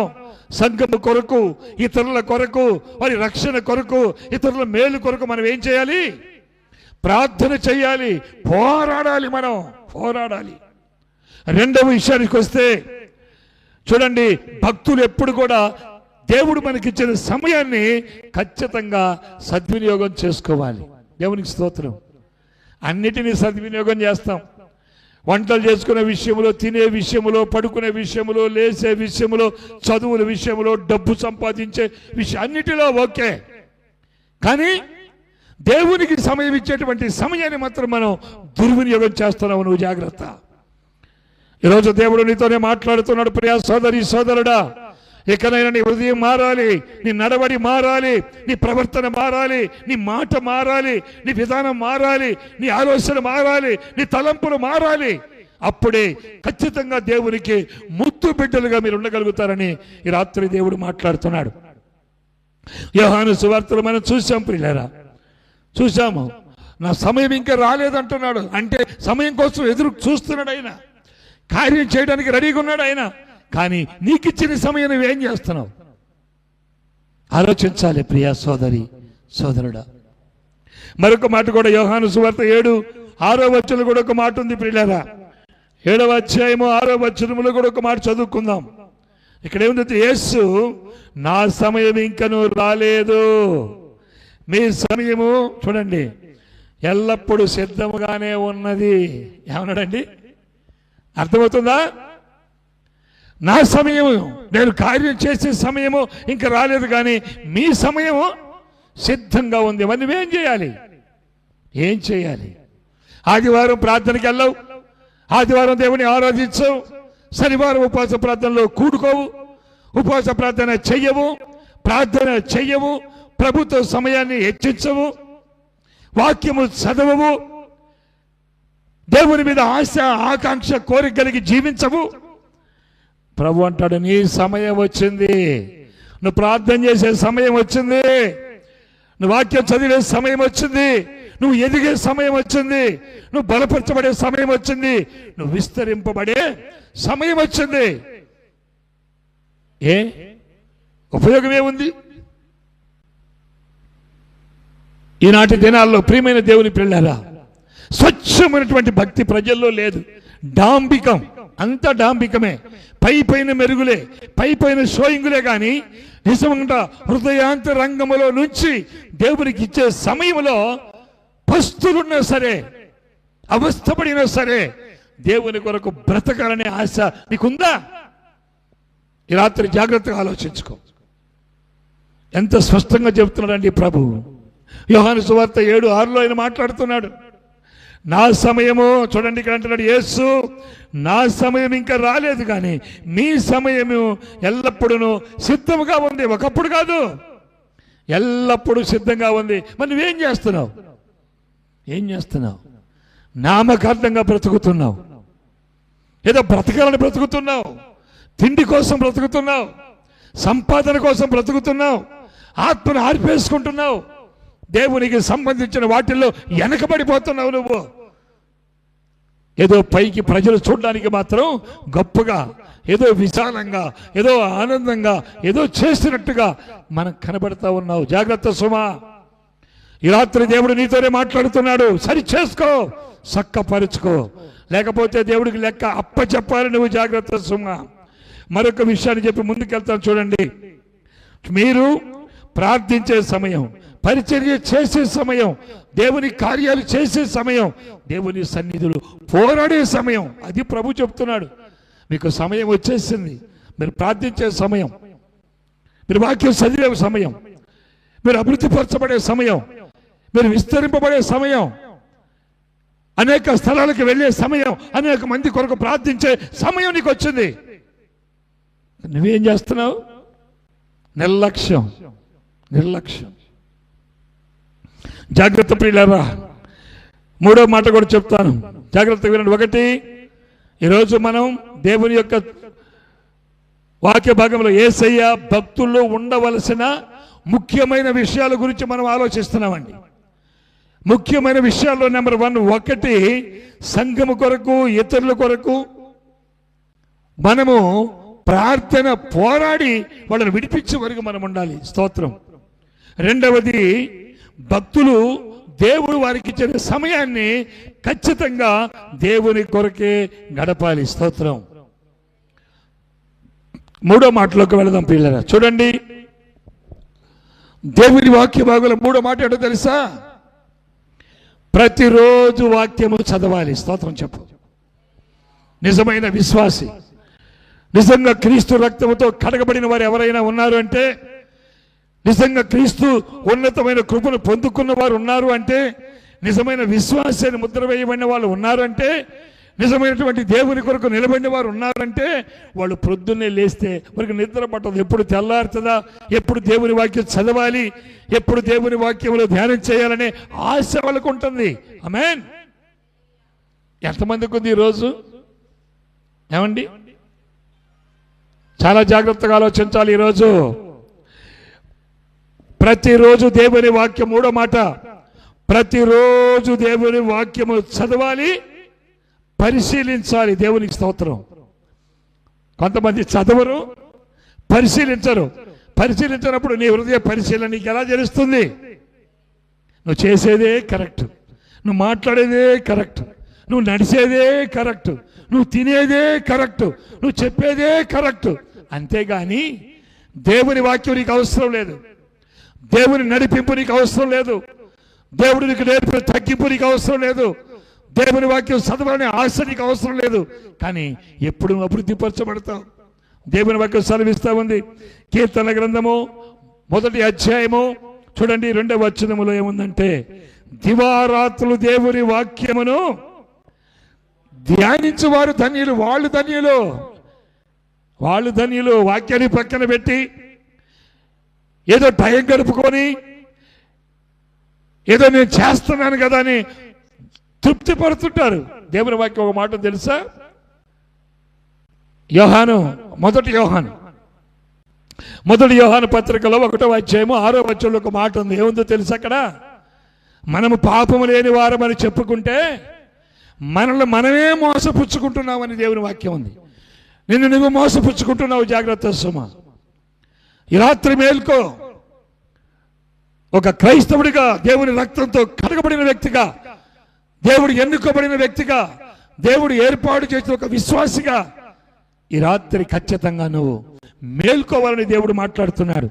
సంఘము కొరకు, ఇతరుల కొరకు, వారి రక్షణ కొరకు, ఇతరుల మేలు కొరకు మనం ఏం చేయాలి? ప్రార్థన చేయాలి, పోరాడాలి, మనం పోరాడాలి. రెండవ విషయానికి వస్తే చూడండి, భక్తులు ఎప్పుడు కూడా దేవుడు మనకిచ్చిన సమయాన్ని ఖచ్చితంగా సద్వినియోగం చేసుకోవాలి. దేవునికి స్తోత్రం. అన్నిటినీ సద్వినియోగం చేస్తాం. వంటలు చేసుకునే విషయంలో, తినే విషయంలో, పడుకునే విషయంలో, లేచే విషయంలో, చదువుల విషయంలో, డబ్బు సంపాదించే విషయం అన్నిటిలో ఓకే. కానీ దేవునికి సమయం ఇచ్చేటువంటి సమయాన్ని మాత్రం మనం దుర్వినియోగం చేస్తున్నాము. నువ్వు జాగ్రత్త. ఈరోజు దేవుడు నీతోనే మాట్లాడుతున్నాడు. ప్రియా సోదరి సోదరుడా, ఎక్కడైనా నీ హృదయం మారాలి, నీ నడవడి మారాలి, నీ ప్రవర్తన మారాలి, నీ మాట మారాలి, నీ విధానం మారాలి, నీ ఆలోచన మారాలి, నీ తలంపులు మారాలి. అప్పుడే ఖచ్చితంగా దేవునికి ముద్దు బిడ్డలుగా మీరు ఉండగలుగుతారని ఈ రాత్రి దేవుడు మాట్లాడుతున్నాడు. యోహాను సువార్తలో మనం చూసాం ప్రియులారా, చూసాము. నా సమయం ఇంకా రాలేదంటున్నాడు. అంటే సమయం కోసం ఎదురు చూస్తున్నాడు ఆయన, కార్యం చేయడానికి రెడీగా ఉన్నాడు ఆయన. కానీ నీకు ఇచ్చిన సమయం నువ్వేం చేస్తున్నావు? ఆలోచించాలి ప్రియా సోదరి సోదరుడా. మరొక మాట కూడా యోహాను సువార్త 7:6 వచనంలో కూడా ఒక మాట ఉంది ప్రియులారా. 7వ అధ్యాయము 6వ వచనములో కూడా ఒక మాట చదువుకుందాం. ఇక్కడ ఏముంది? యేసు నా సమయం ఇంకను రాలేదు, మీ సమయము చూడండి ఎల్లప్పుడూ సిద్ధముగానే ఉన్నది. ఏమన్నాడండి? అర్థమవుతుందా? నా సమయము, నేను కార్యం చేసే సమయము ఇంకా రాలేదు, కానీ మీ సమయము సిద్ధంగా ఉంది. మరి నువ్వేం చేయాలి? ఏం చేయాలి? ఆదివారం ప్రార్థనకి వెళ్ళవు, ఆదివారం దేవుని ఆరాధించవు, శనివారం ఉపవాస ప్రార్థనలో కూడుకోవు, ఉపవాస ప్రార్థన చెయ్యవు, ప్రార్థన చెయ్యవు, ప్రభుత్వ సమయాన్ని హెచ్చించవు, వాక్యము చదవవు, దేవుని మీద ఆశ ఆకాంక్ష కోరిక కలిగి జీవించవు. ప్రభు అంటాడు, నీ సమయం వచ్చింది, నువ్వు ప్రార్థన చేసే సమయం వచ్చింది, నువ్వు వాక్యం చదివే సమయం వచ్చింది, నువ్వు ఎదిగే సమయం వచ్చింది, నువ్వు బలపరచబడే సమయం వచ్చింది, నువ్వు విస్తరింపబడే సమయం వచ్చింది. ఏ ఉపయోగం ఏముంది? ఈనాటి దినాల్లో ప్రియమైన దేవుని పిల్లలారా, స్వచ్ఛమైనటువంటి భక్తి ప్రజల్లో లేదు. డాంబికం, అంత డాంబికమే, పైపైన మెరుగులే, పైపైన షోయింగులే. కానీ నిజంగా హృదయాంతరంగములో నుంచి దేవునికి ఇచ్చే సమయంలో పస్తులున్నా సరే అవస్థపడినా సరే దేవుని కొరకు బ్రతకాలనే ఆశ నీకుందా? ఈ రాత్రి జాగ్రత్తగా ఆలోచించుకో. ఎంత స్పష్టంగా చెబుతున్నాడండి ప్రభు. యోహాను సువార్త 7:6 ఆయన మాట్లాడుతున్నాడు. నా సమయము, చూడండి ఇక్కడ అంటున్నాడు యేసు, నా సమయం ఇంకా రాలేదు కానీ మీ సమయము ఎల్లప్పుడూ సిద్ధంగా ఉంది. ఒకప్పుడు కాదు, ఎల్లప్పుడూ సిద్ధంగా ఉంది. మరి నువ్వేం చేస్తున్నావు? ఏం చేస్తున్నావు? నామకార్థంగా బ్రతుకుతున్నావు, ఏదో బ్రతకాలని బ్రతుకుతున్నావు, తిండి కోసం బ్రతుకుతున్నావు, సంపాదన కోసం బ్రతుకుతున్నావు, ఆత్మను ఆర్పేసుకుంటున్నావు, దేవునికి సంబంధించిన వాటిల్లో వెనకబడిపోతున్నావు. నువ్వు ఏదో పైకి ప్రజలు చూడడానికి మాత్రం గొప్పగా, ఏదో విశాలంగా, ఏదో ఆనందంగా, ఏదో చేసినట్టుగా మనం కనబడతా ఉన్నావు. జాగ్రత్త సుమా. ఈ రాత్రి దేవుడు నీతోనే మాట్లాడుతున్నాడు. సరి చేసుకో, చక్కపరుచుకో, లేకపోతే దేవుడికి లెక్క అప్పచెప్పాలి నువ్వు. జాగ్రత్త సుమా. మరొక విషయాన్ని చెప్పి ముందుకెళ్తాను చూడండి. మీరు ప్రార్థించే సమయం, పరిచర్య చేసే సమయం, దేవుని కార్యాలు చేసే సమయం, దేవుని సన్నిధులు పోరాడే సమయం, అది ప్రభు చెప్తున్నాడు. మీకు సమయం వచ్చేసింది. మీరు ప్రార్థించే సమయం, మీరు వాక్యం చదివే సమయం, మీరు అభివృద్ధిపరచబడే సమయం, మీరు విస్తరింపబడే సమయం, అనేక స్థలాలకు వెళ్ళే సమయం, అనేక మంది కొరకు ప్రార్థించే సమయం నీకు వచ్చింది. నువ్వేం చేస్తున్నావు? నిర్లక్ష్యం. జాగ్రత్త ప్రియులారా. మూడో మాట కూడా చెప్తాను, జాగ్రత్తగా వినండి. ఒకటి, ఈరోజు మనం దేవుని యొక్క వాక్య భాగంలో యేసయ్య భక్తుల్లో ఉండవలసిన ముఖ్యమైన విషయాల గురించి మనం ఆలోచిస్తున్నామండి. ముఖ్యమైన విషయాల్లో నెంబర్ 1, ఒకటి, సంఘము కొరకు, ఇతరుల కొరకు మనము ప్రార్థన పోరాడి వాళ్ళని విడిపించే వరకు మనం ఉండాలి. స్తోత్రం. రెండవది, భక్తులు దేవుడు వారికి ఇచ్చిన సమయాన్ని ఖచ్చితంగా దేవుని కొరకే గడపాలి. స్తోత్రం. మూడో మాటలోకి వెళదాం పిల్లరా. చూడండి, దేవుని వాక్య భాగంలో మూడో మాట ఏంటో తెలుసా? ప్రతిరోజు వాక్యము చదవాలి. స్తోత్రం చెప్పు. నిజమైన విశ్వాసి, నిజంగా క్రీస్తు రక్తముతో కడగబడిన వారు ఎవరైనా ఉన్నారు అంటే, నిజంగా క్రీస్తు ఉన్నతమైన కృపను పొందుకున్న వారు ఉన్నారు అంటే, నిజమైన విశ్వాసాన్ని ముద్ర వేయబడిన వాళ్ళు ఉన్నారు అంటే, నిజమైనటువంటి దేవుని కొరకు నిలబడిన వారు ఉన్నారంటే, వాళ్ళు ప్రొద్దున్నే లేస్తే వారికి నిద్ర పట్టదు. ఎప్పుడు తెల్లారుతుందా, ఎప్పుడు దేవుని వాక్యం చదవాలి, ఎప్పుడు దేవుని వాక్యంలో ధ్యానం చేయాలనే ఆశ వాళ్ళకు ఉంటుంది. ఆమేన్. ఎంతమందికి ఉంది ఈరోజు? ఏమండి, చాలా జాగ్రత్తగా ఆలోచించాలి. ఈరోజు ప్రతిరోజు దేవుని వాక్యం, మూడో మాట, ప్రతిరోజు దేవుని వాక్యము చదవాలి, పరిశీలించాలి. దేవునికి స్తోత్రం. కొంతమంది చదవరు, పరిశీలించరు. పరిశీలించినప్పుడు నీ హృదయ పరిశీలన నీకు ఎలా తెలుస్తుంది? నువ్వు చేసేదే కరెక్ట్, నువ్వు మాట్లాడేదే కరెక్ట్, నువ్వు నడిచేదే కరెక్ట్, నువ్వు తినేదే కరెక్ట్, నువ్వు చెప్పేదే కరెక్ట్. అంతేగాని దేవుని వాక్యం నీకు అవసరం లేదు, దేవుని నడిపింపు నీకు అవసరం లేదు, దేవుడు నీకు నేర్పిన తగ్గింపు నీకు అవసరం లేదు, దేవుని వాక్యం చదవాలనే ఆశ నీకు అవసరం లేదు. కానీ ఎప్పుడు అభివృద్ధి పరచబడతావు? దేవుని వాక్యం సెలవిస్తా ఉంది. కీర్తన గ్రంథము 1వ అధ్యాయము చూడండి 2వ వచనములో ఏముందంటే, దివారాత్రులు దేవుని వాక్యమును ధ్యానించువారు ధన్యులు. వాళ్ళు ధన్యులు. వాక్యాన్ని పక్కన పెట్టి ఏదో టైం గడుపుకొని ఏదో నేను చేస్తున్నాను కదా అని తృప్తి పడుతుంటారు. దేవుని వాక్యం ఒక మాట తెలుసా? మొదటి యోహాను పత్రికలో 1వ అధ్యాయము 6వ వచనంలో ఒక మాట ఉంది. ఏముందో తెలుసా? అక్కడ మనము పాపము లేని వారమని చెప్పుకుంటే మనల్ని మనమే మోసపుచ్చుకుంటున్నామని దేవుని వాక్యం ఉంది. నిన్ను నువ్వు మోసపుచ్చుకుంటున్నావు. జాగ్రత్త సుమా. ఈ రాత్రి మేల్కో. ఒక క్రైస్తవుడిగా, దేవుని రక్తంతో కడగబడిన వ్యక్తిగా, దేవుడు ఎన్నుకోబడిన వ్యక్తిగా, దేవుడు ఏర్పాటు చేసిన ఒక విశ్వాసిగా ఈ రాత్రి ఖచ్చితంగా నువ్వు మేల్కోవాలని దేవుడు మాట్లాడుతున్నాడు.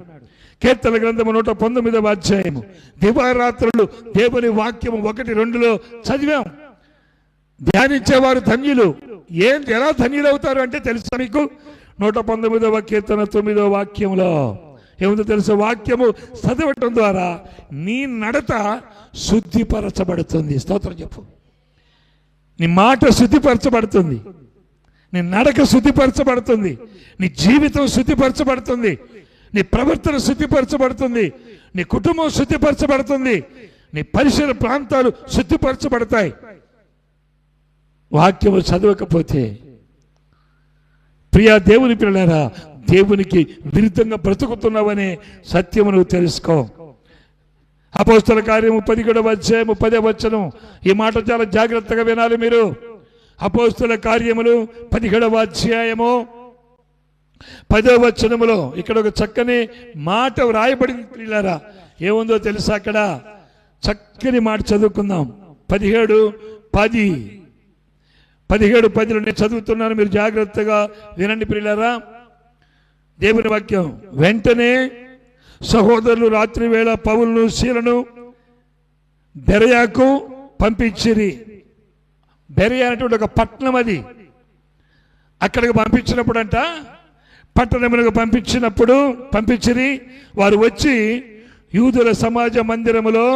కీర్తన గ్రంథము 119వ అధ్యాయము దివారాత్రులు దేవుని వాక్యము 1-2లో చదివాం. ధ్యానించేవారు ధన్యులు. ఎలా ధన్యులు అవుతారు అంటే తెలుసా మీకు? 119వ కీర్తన 9వ వాక్యంలో ఏముందో తెలుసు? వాక్యము చదవటం ద్వారా నీ నడత శుద్ధిపరచబడుతుంది. స్తోత్రం చెప్పు. నీ మాట శుద్ధిపరచబడుతుంది, నీ నడక శుద్ధిపరచబడుతుంది, నీ జీవితం శుద్ధిపరచబడుతుంది, నీ ప్రవర్తన శుద్ధిపరచబడుతుంది, నీ కుటుంబం శుద్ధిపరచబడుతుంది, నీ పరిసర ప్రాంతాలు శుద్ధిపరచబడతాయి. వాక్యము చదవకపోతే ప్రియా దేవుని పిల్లలారా, దేవునికి విరుద్ధంగా బ్రతుకుతున్నావనే సత్యమును తెలుసుకో. అపోస్తల కార్యము 17వ అధ్యాయము 10వ వచనం. ఈ మాట చాలా జాగ్రత్తగా వినాలి మీరు. అపోస్తల కార్యములు 17వ అధ్యాయము 10వ వచనములో ఇక్కడ ఒక చక్కని మాట వ్రాయబడింది పిల్లలారా. ఏముందో తెలుసా? అక్కడ చక్కని మాట చదువుకుందాం. 17:10 నేను చదువుతున్నాను, మీరు జాగ్రత్తగా వినండి పిల్లలారా. దేవుని వాక్యం. వెంటనే సహోదరులు రాత్రి వేళ పౌలును శీలను బెరయాకు పంపించిరి. బెరయా అనేటువంటి ఒక పట్టణం, అది అక్కడికి పంపించినప్పుడు అంట, పట్టణములకు పంపించిరి. వారు వచ్చి యూదుల సమాజ మందిరములో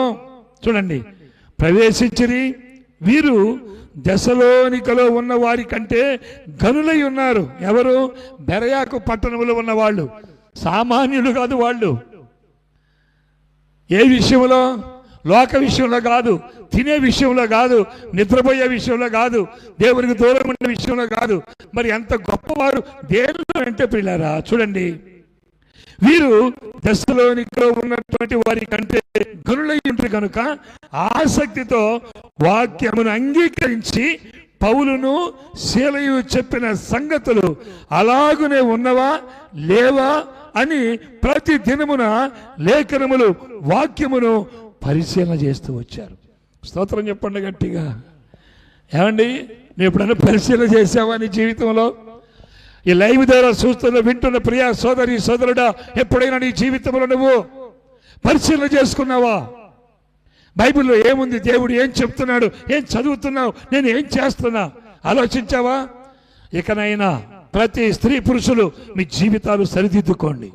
చూడండి ప్రవేశించిరి. వీరు దెసలోనికలో ఉన్న వారి కంటే గనులై ఉన్నారు. ఎవరు? బెరయాకు పట్టణంలో ఉన్న వాళ్ళు. సామాన్యులు కాదు వాళ్ళు. ఏ విషయంలో? లోక విషయంలో కాదు, తినే విషయంలో కాదు, నిద్రపోయే విషయంలో కాదు, దేవునికి దూరం ఉండే విషయంలో కాదు. మరి ఎంత గొప్పవారు దేవుడు అంటే పిల్లారా చూడండి. వీరు దశలోనికలో ఉన్నటువంటి వారి కంటే గనులై ఉంటారు కనుక ఆసక్తితో వాక్యమును అంగీకరించి పౌలును శీలయు చెప్పిన సంగతులు అలాగునే ఉన్నవా లేవా అని ప్రతి దినమున లేఖనములు వాక్యమును పరిశీలన చేస్తూ వచ్చారు. స్తోత్రం చెప్పండి గట్టిగా. ఏమండి, నువ్వు ఎప్పుడైనా పరిశీలన చేసావా నీ జీవితంలో? ఈ లైవ్ ద్వారా చూస్తున్న వింటున్న ప్రియా సోదరి సోదరుడా, ఎప్పుడైనా నీ జీవితంలో నువ్వు పరిశీలన చేసుకున్నావా? బైబిల్లో ఏముంది? దేవుడు ఏం చెప్తున్నాడు? ఏం చదువుతున్నావు? నేను ఏం చేస్తున్నా? ఆలోచించావా? ఇకనైనా ప్రతి స్త్రీ పురుషులు మీ జీవితాలు సరిదిద్దుకోండి.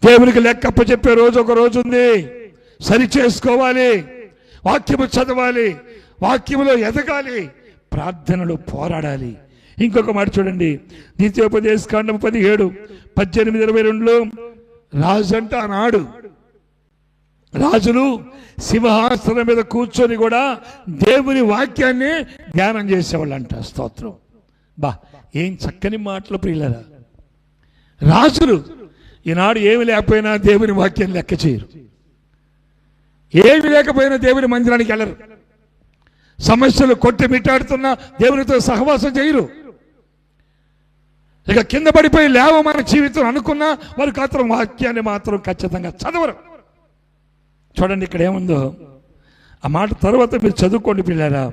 దేవునికి లెక్కప్ప చెప్పే రోజు ఒక రోజు ఉంది. సరి చేసుకోవాలి, వాక్యము చదవాలి, వాక్యములో ఎదగాలి, ప్రార్థనలు పోరాడాలి. ఇంకొక మాట చూడండి, ద్వితీయోపదేశకాండం 17:18-22లో రాజు అంటే ఆనాడు రాజులు సింహాసనం మీద కూర్చొని కూడా దేవుని వాక్యాన్ని ధ్యానం చేసేవాళ్ళంట. స్తోత్రం. ఏం చక్కని మాటలు ప్రియులారా. రాజులు ఈనాడు ఏమి లేకపోయినా దేవుని వాక్యాన్ని లెక్క చేయరు. ఏమి లేకపోయినా దేవుని మందిరానికి వెళ్ళరు. సమస్యలు కొట్టి మిట్టాడుతున్నా దేవునితో సహవాసం చేయరు. ఇక కింద పడిపోయి లేవమని జీవితం అనుకున్నా వారు మాత్రం వాక్యాన్ని మాత్రం ఖచ్చితంగా చదవరు. చూడండి ఇక్కడ ఏముందో ఆ మాట తర్వాత మీరు చదువుకోండి పిల్లారా.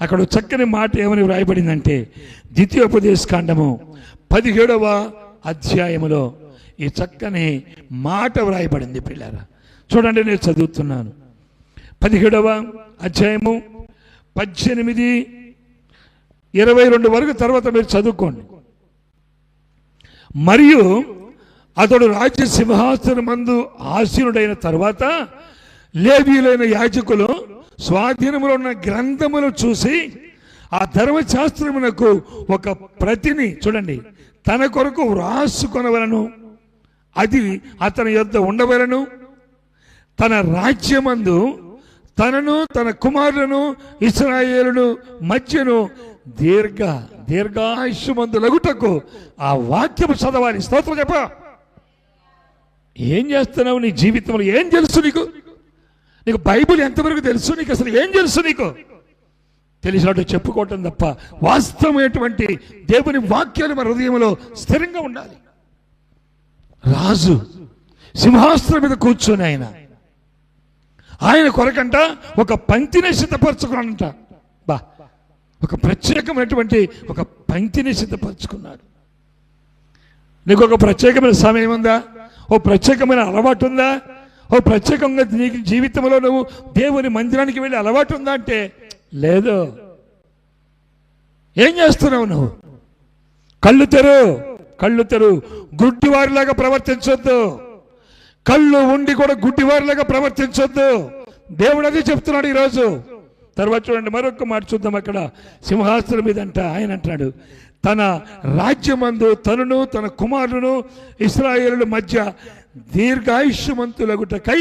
అక్కడ చక్కని మాట ఏమని వ్రాయబడిందంటే ద్వితీయోపదేశకాండము 17వ అధ్యాయములో ఈ చక్కని మాట వ్రాయబడింది పిల్లారా. చూడండి, నేను చదువుతున్నాను. 17వ అధ్యాయము 18-22 వరకు తర్వాత మీరు చదువుకోండి. మరియు అతడు రాజ్య సింహాసనమందు ఆసీనుడైన తర్వాత లేవీయులైన యాజకులు స్వాధీనములో ఉన్న గ్రంథములు చూసి ఆ ధర్మశాస్త్రమునకు ఒక ప్రతిని చూడండి తన కొరకు వ్రాసుకొనవలను, అది అతని యొద్ద ఉండవలను, తన రాజ్యమందు తనను తన కుమారులను ఇశ్రాయేలును మధ్యను దీర్ఘాయుష్మంతులగుటకు ఆ వాక్యము చదవాలి. స్తోత్రం చెప్ప. ఏం చేస్తున్నావు నీ జీవితంలో? ఏం తెలుసు నీకు? నీకు బైబిల్ ఎంతవరకు తెలుసు? నీకు అసలు ఏం తెలుసు? నీకు తెలిసినట్టు చెప్పుకోవటం తప్ప వాస్తవమైనటువంటి దేవుని వాక్యాలు మన హృదయంలో స్థిరంగా ఉండాలి. రాజు సింహాసనం మీద కూర్చొని ఆయన కొరకంట ఒక పంక్తిని సిద్ధపరచుకున్నాడంట. ఒక ప్రత్యేకమైనటువంటి ఒక పంక్తిని సిద్ధపరచుకున్నాడు. నీకు ఒక ప్రత్యేకమైన సమయం ఉందా? ఓ ప్రత్యేకమైన అలవాటు ఉందా? ఓ ప్రత్యేకంగా నీకు జీవితంలో నువ్వు దేవుని మందిరానికి వెళ్ళి అలవాటు ఉందా అంటే లేదు. ఏం చేస్తున్నావు నువ్వు? కళ్ళు తెరు. గుడ్డివారిలాగా ప్రవర్తించొద్దు. కళ్ళు ఉండి కూడా గుడ్డివారిలాగా ప్రవర్తించొద్దు. దేవుడు అదే చెప్తున్నాడు ఈరోజు. తర్వాత చూడండి, మరొక మాట చూద్దాం. అక్కడ సింహాసనం మీద ఆయన అంటాడు, తన రాజ్యమందు తనను తన కుమారులను ఇశ్రాయేలుల మధ్య దీర్ఘాయుష్యమంతులగుటకై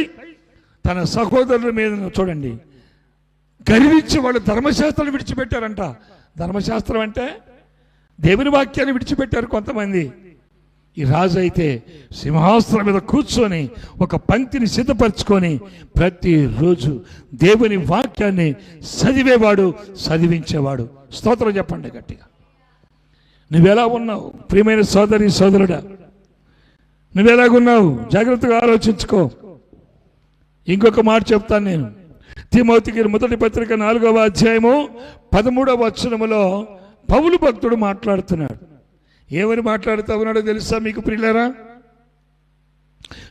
తన సహోదరుల మీద చూడండి గర్వించి వాళ్ళు ధర్మశాస్త్రాలు విడిచిపెట్టారంట. ధర్మశాస్త్రం అంటే దేవుని వాక్యాన్ని విడిచిపెట్టారు కొంతమంది. ఈ రాజు అయితే సింహాసనం మీద కూర్చొని ఒక పంక్తిని సిద్ధపరచుకొని ప్రతిరోజు దేవుని వాక్యాన్ని చదివేవాడు, చదివించేవాడు. స్తోత్రం చెప్పండి గట్టిగా. నువ్వెలా ఉన్నావు ప్రియమైన సోదరి సోదరుడా? నువ్వెలాగున్నావు? జాగ్రత్తగా ఆలోచించుకో. ఇంకొక మాట చెప్తాను నేను. తిమోతికి మొదటి పత్రిక 4వ అధ్యాయము 13వ వచనములో పౌలు భక్తుడు మాట్లాడుతున్నాడు. ఏమని మాట్లాడుతూ ఉన్నాడో తెలుసా మీకు ప్రియులారా?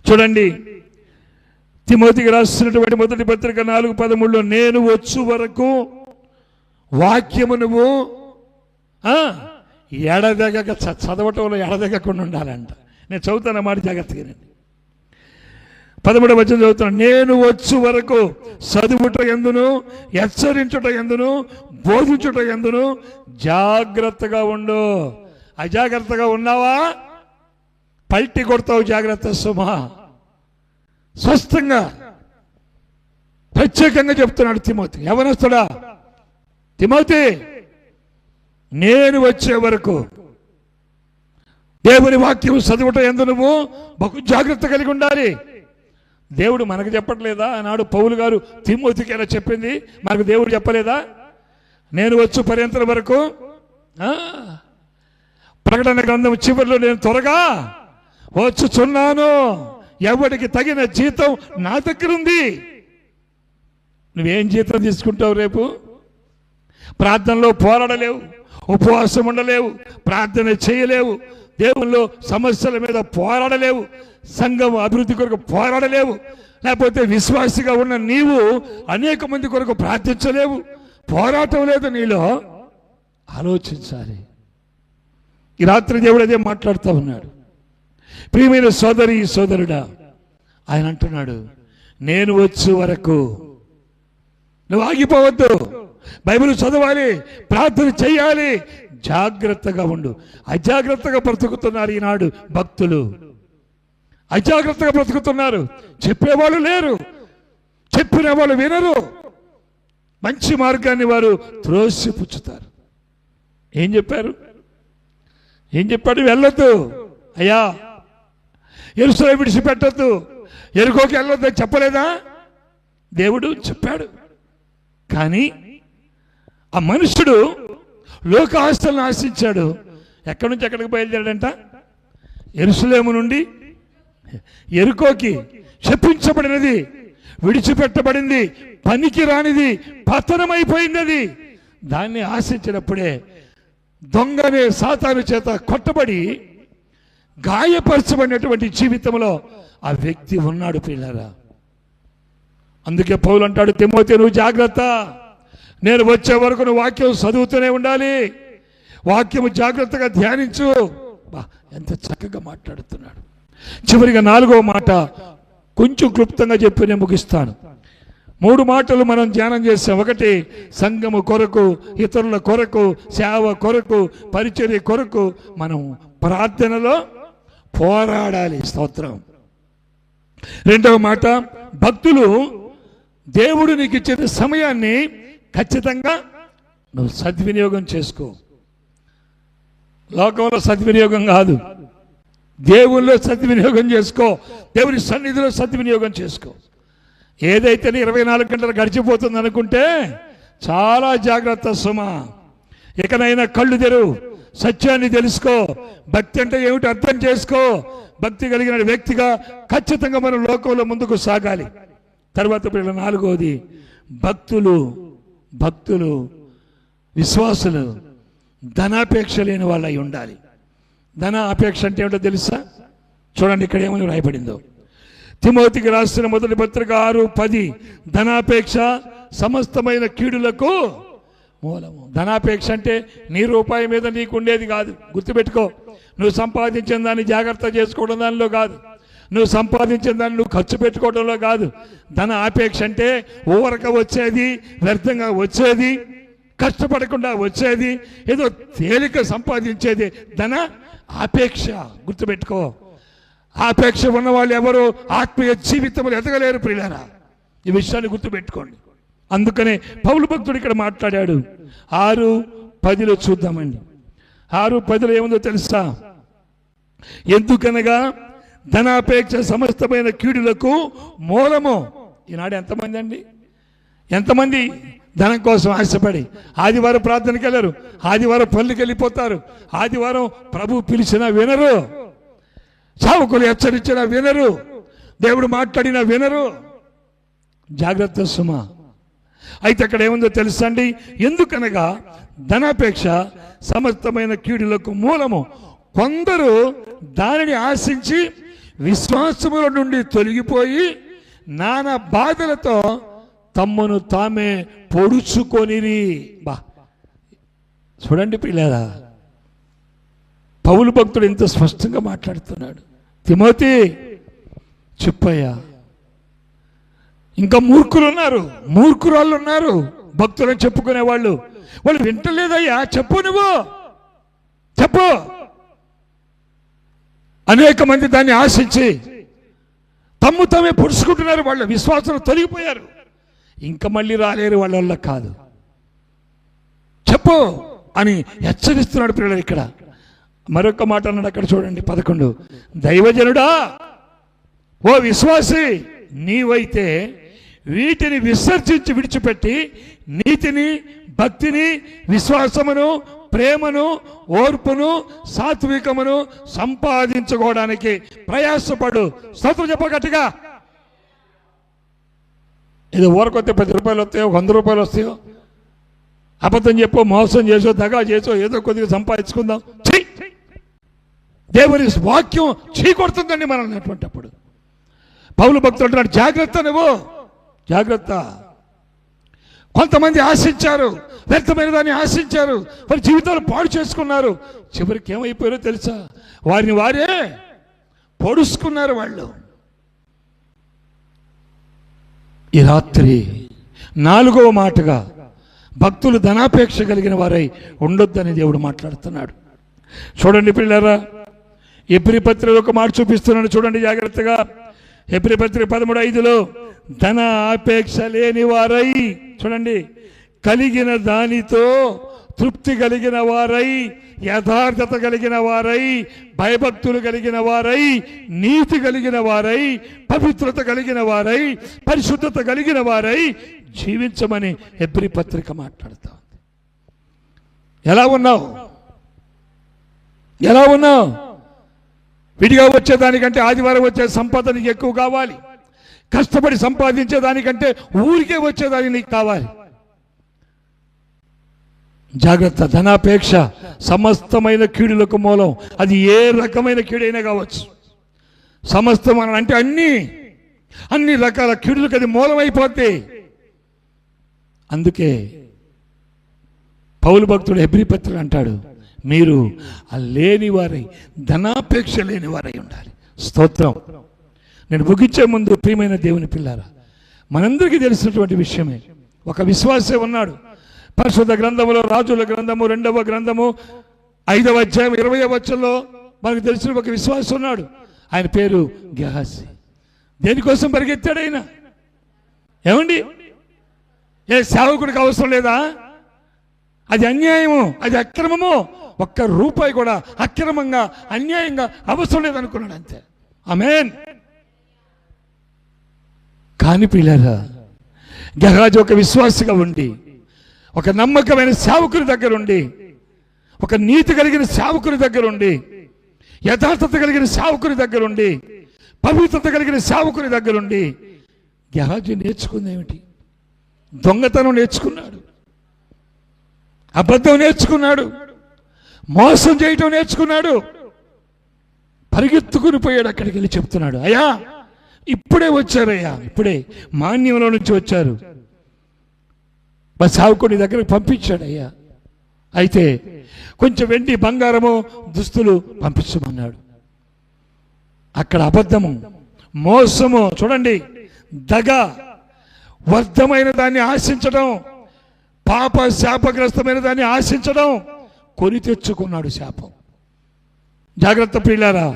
చూడండి, తిమోతికి రాస్తున్నటువంటి మొదటి పత్రిక 4:13లో నేను వచ్చు వరకు వాక్యము నువ్వు ఎడదెగక చదవటంలో ఎడదెగకుండా ఉండాలంట. నేను చదువుతాను మాట జాగ్రత్తగానండి. 13వ వచనం చదువుతాను. నేను వచ్చు వరకు చదువుట ఎందును, హెచ్చరించుట ఎందును, బోధించుట ఎందును జాగ్రత్తగా ఉండు. అజాగ్రత్తగా ఉన్నావా పల్టి కొడతావు. జాగ్రత్త సుమా. స్పష్టంగా ప్రత్యేకంగా చెప్తున్నాడు తిమోతి. యవనస్తుడా తిమోతి, నేను వచ్చే వరకు దేవుని వాక్యం చదువుట యందు నువ్వు బహు జాగ్రత్త కలిగి ఉండాలి. దేవుడు మనకు చెప్పట్లేదా? ఆనాడు పౌలు గారు తిమోతికి ఎలా చెప్పింది మనకు దేవుడు చెప్పలేదా? నేను వచ్చు పర్యంతరం వరకు. ప్రకటన గ్రంథం చివరిలో నేను త్వరగా వచ్చుచున్నాను, ఎవరికి తగిన జీతం నా దగ్గర ఉంది. నువ్వేం జీతం తీసుకుంటావు రేపు? ప్రార్థనలో పోరాడలేవు, ఉపవాసం ఉండలేవు, ప్రార్థన చేయలేవు, దేవుల్లో సమస్యల మీద పోరాడలేవు, సంఘం అభివృద్ధి కొరకు పోరాడలేవు, లేకపోతే విశ్వాసిగా ఉన్న నీవు అనేక మంది కొరకు ప్రార్థించలేవు. పోరాటం లేదు నీలో. ఆలోచించాలి. ఈ రాత్రి దేవుడు అదే మాట్లాడుతూ ఉన్నాడు. ప్రియమైన సోదరి సోదరుడా, ఆయన అంటున్నాడు, నేను వచ్చే వరకు నువ్వు ఆగిపోవద్దు. బైబిల్ చదవాలి, ప్రార్థన చేయాలి, జాగ్రత్తగా ఉండు. అజాగ్రత్తగా బ్రతుకుతున్నారు ఈనాడు భక్తులు. అజాగ్రత్తగా బ్రతుకుతున్నారు. చెప్పేవాళ్ళు లేరు, చెప్పిన వాళ్ళు వినరు. మంచి మార్గాన్ని వారు త్రోసిపుచ్చుతారు. ఏం చెప్పాడు? వెళ్ళొద్దు అయ్యా, యెరూషలేము విడిచిపెట్టొద్దు, యెరికోకి వెళ్ళొద్దు చెప్పలేదా? దేవుడు చెప్పాడు. కానీ ఆ మనుషుడు లోకాస్తులను ఆశించాడు. ఎక్కడి నుంచి ఎక్కడికి బయలుదేరాడంట? యెరూషలేము నుండి యెరికోకి. శపించబడినది, విడిచిపెట్టబడింది, పనికి రానిది, పతనమైపోయినది. దాన్ని ఆశించినప్పుడే దొంగనే సాతాను చేత కొట్టబడి గాయపరచబడినటువంటి జీవితంలో ఆ వ్యక్తి ఉన్నాడు పిల్లరా. అందుకే పౌలు అంటాడు, తిమోతి నువ్వు జాగ్రత్త, నేను వచ్చే వరకు నువ్వు వాక్యం చదువుతూనే ఉండాలి, వాక్యము జాగ్రత్తగా ధ్యానించు. ఎంత చక్కగా మాట్లాడుతున్నాడు. చివరిగా 4వ మాట కొంచెం క్లుప్తంగా చెప్పి నేను ముగిస్తాను. 3 మాటలు మనం ధ్యానం చేసాం. ఒకటి, సంఘము కొరకు, ఇతరుల కొరకు, సేవ కొరకు, పరిచర్య కొరకు మనం ప్రార్థనలో పోరాడాలి. స్తోత్రం. 2వ మాట, భక్తులు దేవుడు నీకు ఇచ్చిన సమయాన్ని ఖచ్చితంగా నువ్వు సద్వినియోగం చేసుకో. లోకంలో సద్వినియోగం కాదు, దేవుల్లో సద్వినియోగం చేసుకో, దేవుని సన్నిధిలో సద్వినియోగం చేసుకో. ఏదైతే 24 గంటలు గడిచిపోతుంది అనుకుంటే చాలా జాగ్రత్త సుమా. ఇకనైనా కళ్ళు తెరువు, సత్యాన్ని తెలుసుకో, భక్తి అంటే ఏమిటి అర్థం చేసుకో. భక్తి కలిగిన వ్యక్తిగా ఖచ్చితంగా మనం లోకంలో ముందుకు సాగాలి. తర్వాత 4వది, భక్తులు విశ్వాసులు ధనాపేక్ష లేని వాళ్ళు అయి ఉండాలి. ధన అపేక్ష అంటే ఏమిటో తెలుసా? చూడండి ఇక్కడ ఏమని రాయబడిందో. తిమోతికి రాసిన మొదటి పత్రిక 6:10, ధనాపేక్ష సమస్తమైన కీడులకు మూలము. ధనాపేక్ష అంటే నీ రూపాయి మీద నీకు ఉండేది కాదు. గుర్తుపెట్టుకో, నువ్వు సంపాదించిన దాన్ని జాగ్రత్త చేసుకోవడం దానిలో కాదు, నువ్వు సంపాదించిన దాన్ని నువ్వు ఖర్చు పెట్టుకోవడంలో కాదు. ధన ఆపేక్ష అంటే ఊరక వచ్చేది, వ్యర్థంగా వచ్చేది, కష్టపడకుండా వచ్చేది, ఏదో తేలిక సంపాదించేది ధన ఆపేక్ష. గుర్తుపెట్టుకో, ఆపేక్ష ఉన్న వాళ్ళు ఎవరు ఆత్మీయ జీవితంలో ఎదగలేరు ప్రియులారా. ఈ విషయాన్ని గుర్తుపెట్టుకోండి. అందుకనే పౌలు భక్తుడు ఇక్కడ మాట్లాడాడు. 6:10 చూద్దామండి. 6:10 ఏముందో తెలుసా? ఎందుకనగా ధనాపేక్ష సమస్తమైన కీడులకు మూలము. ఈనాడు ఎంతమంది అండి, ఎంతమంది ధనం కోసం ఆశపడి ఆదివారం ప్రార్థనకి వెళ్ళరు, ఆదివారం పనులకి వెళ్ళిపోతారు, ఆదివారం ప్రభు పిలిచినా వినరు, సేవకులు హెచ్చరించినా వినరు, దేవుడు మాట్లాడినా వినరు. జాగ్రత్త సుమా. అయితే అక్కడ ఏముందో తెలుసా అండి? ఎందుకనగా ధనాపేక్ష సమస్తమైన కీడులకు మూలము. కొందరు దానిని ఆశించి విశ్వాసముల నుండి తొలగిపోయి నానా బాధలతో తమ్మును తామే పొడుచుకొనిరి. బా, చూడండి పిల్లరా, పౌలు భక్తుడు ఎంత స్పష్టంగా మాట్లాడుతున్నాడు. తిమోతి చెప్పయ్యా, ఇంకా మూర్ఖులు ఉన్నారు, మూర్ఖురాళ్ళు ఉన్నారు, భక్తులను చెప్పుకునే వాళ్ళు వింటలేదయ్యా. చెప్పు, నువ్వు చెప్పు. అనేక మంది దాన్ని ఆశించి తమ్ము తామే పొడుచుకుంటున్నారు, వాళ్ళ విశ్వాసం తొలగిపోయారు, ఇంకా మళ్ళీ రాలేరు, వాళ్ళ వల్ల కాదు. చెప్పు అని హెచ్చరిస్తున్నాడు పిల్లలు. ఇక్కడ మరొక మాట అన్నాడు అక్కడ చూడండి, 11. దైవజనుడా, ఓ విశ్వాసి, నీవైతే వీటిని విసర్జించి విడిచిపెట్టి నీతిని, భక్తిని, విశ్వాసమును, ప్రేమను, ఓర్పును, సాత్వికమును సంపాదించుకోవడానికి ప్రయాసపడు. స్తోత్రం చెప్పగట్టిగా. ఇది ఊరకొస్తే 10 రూపాయలు వస్తాయో, 100 రూపాయలు వస్తాయో, అబద్ధం చెప్పో, మోసం చేసో, దగా చేసో, ఏదో కొద్దిగా సంపాదించుకుందాం. దేవుని వాక్యం చీకొడుతుందండి మనల్ని. అటువంటిప్పుడు పౌలు భక్తులు అంటున్నాడు, జాగ్రత్త, నువ్వు జాగ్రత్త. కొంతమంది ఆశించారు, వ్యర్థమైన దాన్ని ఆశించారు, వారి జీవితాలు పాడు చేసుకున్నారు. చివరికి ఏమైపోయారో తెలుసా? వారిని వారే పొడుచుకున్నారు వాళ్ళు. ఈ రాత్రి 4వ మాటగా భక్తులు ధనాపేక్ష కలిగిన వారై ఉండొద్దని దేవుడు మాట్లాడుతున్నాడు. చూడండి పిల్లరా, హెబ్రీ పత్రికలో ఒక మాట చూపిస్తున్నాడు, చూడండి జాగ్రత్తగా. హెబ్రీ పత్రిక 13:5 ధన ఆపేక్ష లేని వారై, చూడండి, కలిగిన దానితో తృప్తి కలిగిన వారై, యథార్థత కలిగిన వారై, భయభక్తులు కలిగిన వారై, నీతి కలిగిన వారై, పవిత్రత కలిగిన వారై, పరిశుద్ధత కలిగిన వారై జీవించమని హెబ్రీ పత్రిక మాట్లాడుతా ఉంది. ఎలా ఉన్నావు? ఎలా ఉన్నావు? విడిగా వచ్చేదానికంటే ఆదివారం వచ్చే సంపద నీకు ఎక్కువ కావాలి. కష్టపడి సంపాదించేదానికంటే ఊరికే వచ్చేదానికి నీకు కావాలి. జాగ్రత్త. ధనాపేక్ష సమస్తమైన కీడులకు మూలం. అది ఏ రకమైన కీడైనా కావచ్చు. సమస్తమైన అంటే అన్ని రకాల కీడులకు అది మూలమైపోద్ది. అందుకే పౌలు భక్తుడు హెబ్రీ పత్రిక అంటాడు, మీరు ఆ లేనివారై, ధనాపేక్ష లేనివారై ఉండాలి. స్తోత్రం. నేను ముగించే ముందు ప్రియమైన దేవుని పిల్లారా, మనందరికీ తెలిసినటువంటి విషయమే. ఒక విశ్వాసే ఉన్నాడు. పరిశుద్ధ గ్రంథములో, రాజుల గ్రంథము 2వ గ్రంథము 5వ అధ్యాయం 20వ వచనంలో మనకు తెలిసిన ఒక విశ్వాసం ఉన్నాడు. ఆయన పేరు గెహాజీ. దేనికోసం పరిగెత్తాడు ఆయన? ఏమండి, ఏ సేవకుడికి అవసరం లేదా? అది అన్యాయము, అది అక్రమము. ఒక్క రూపాయి కూడా అక్రమంగా, అన్యాయంగా అవసరం లేదనుకున్నాడు, అంతే. ఆమేన్. కాని పిల్లరా, గెహాజీ ఒక విశ్వాసిగా ఉండి, ఒక నమ్మకమైన సేవకుని దగ్గర ఉండి, ఒక నీతి కలిగిన సేవకుని దగ్గర ఉండి, యథార్థత కలిగిన సేవకుని దగ్గర ఉండి, పవిత్రత కలిగిన సేవకుని దగ్గర ఉండి గెహాజీ నేర్చుకుంది ఏమిటి? దొంగతనం నేర్చుకున్నాడు, అబద్ధం నేర్చుకున్నాడు, మోసం చేయటం నేర్చుకున్నాడు. పరిగెత్తుకుని పోయాడు. అక్కడికి వెళ్ళి చెప్తున్నాడు, అయ్యా ఇప్పుడే వచ్చారయ్యా, ఇప్పుడే మాన్యంలో నుంచి వచ్చారు, మా సేవకుడి దగ్గరికి పంపించాడయ్యా. అయితే కొంచెం వెండి బంగారము దుస్తులు పంపించమన్నాడు. అక్కడ అబద్ధము, మోసము, చూడండి, దగ, వ్యర్థమైన దాన్ని ఆశించడం, పాప శాపగ్రస్తమైన దాన్ని ఆశించడం, కొని తెచ్చుకున్నాడు శాపం. జాగ్రత్త ప్రియులారా.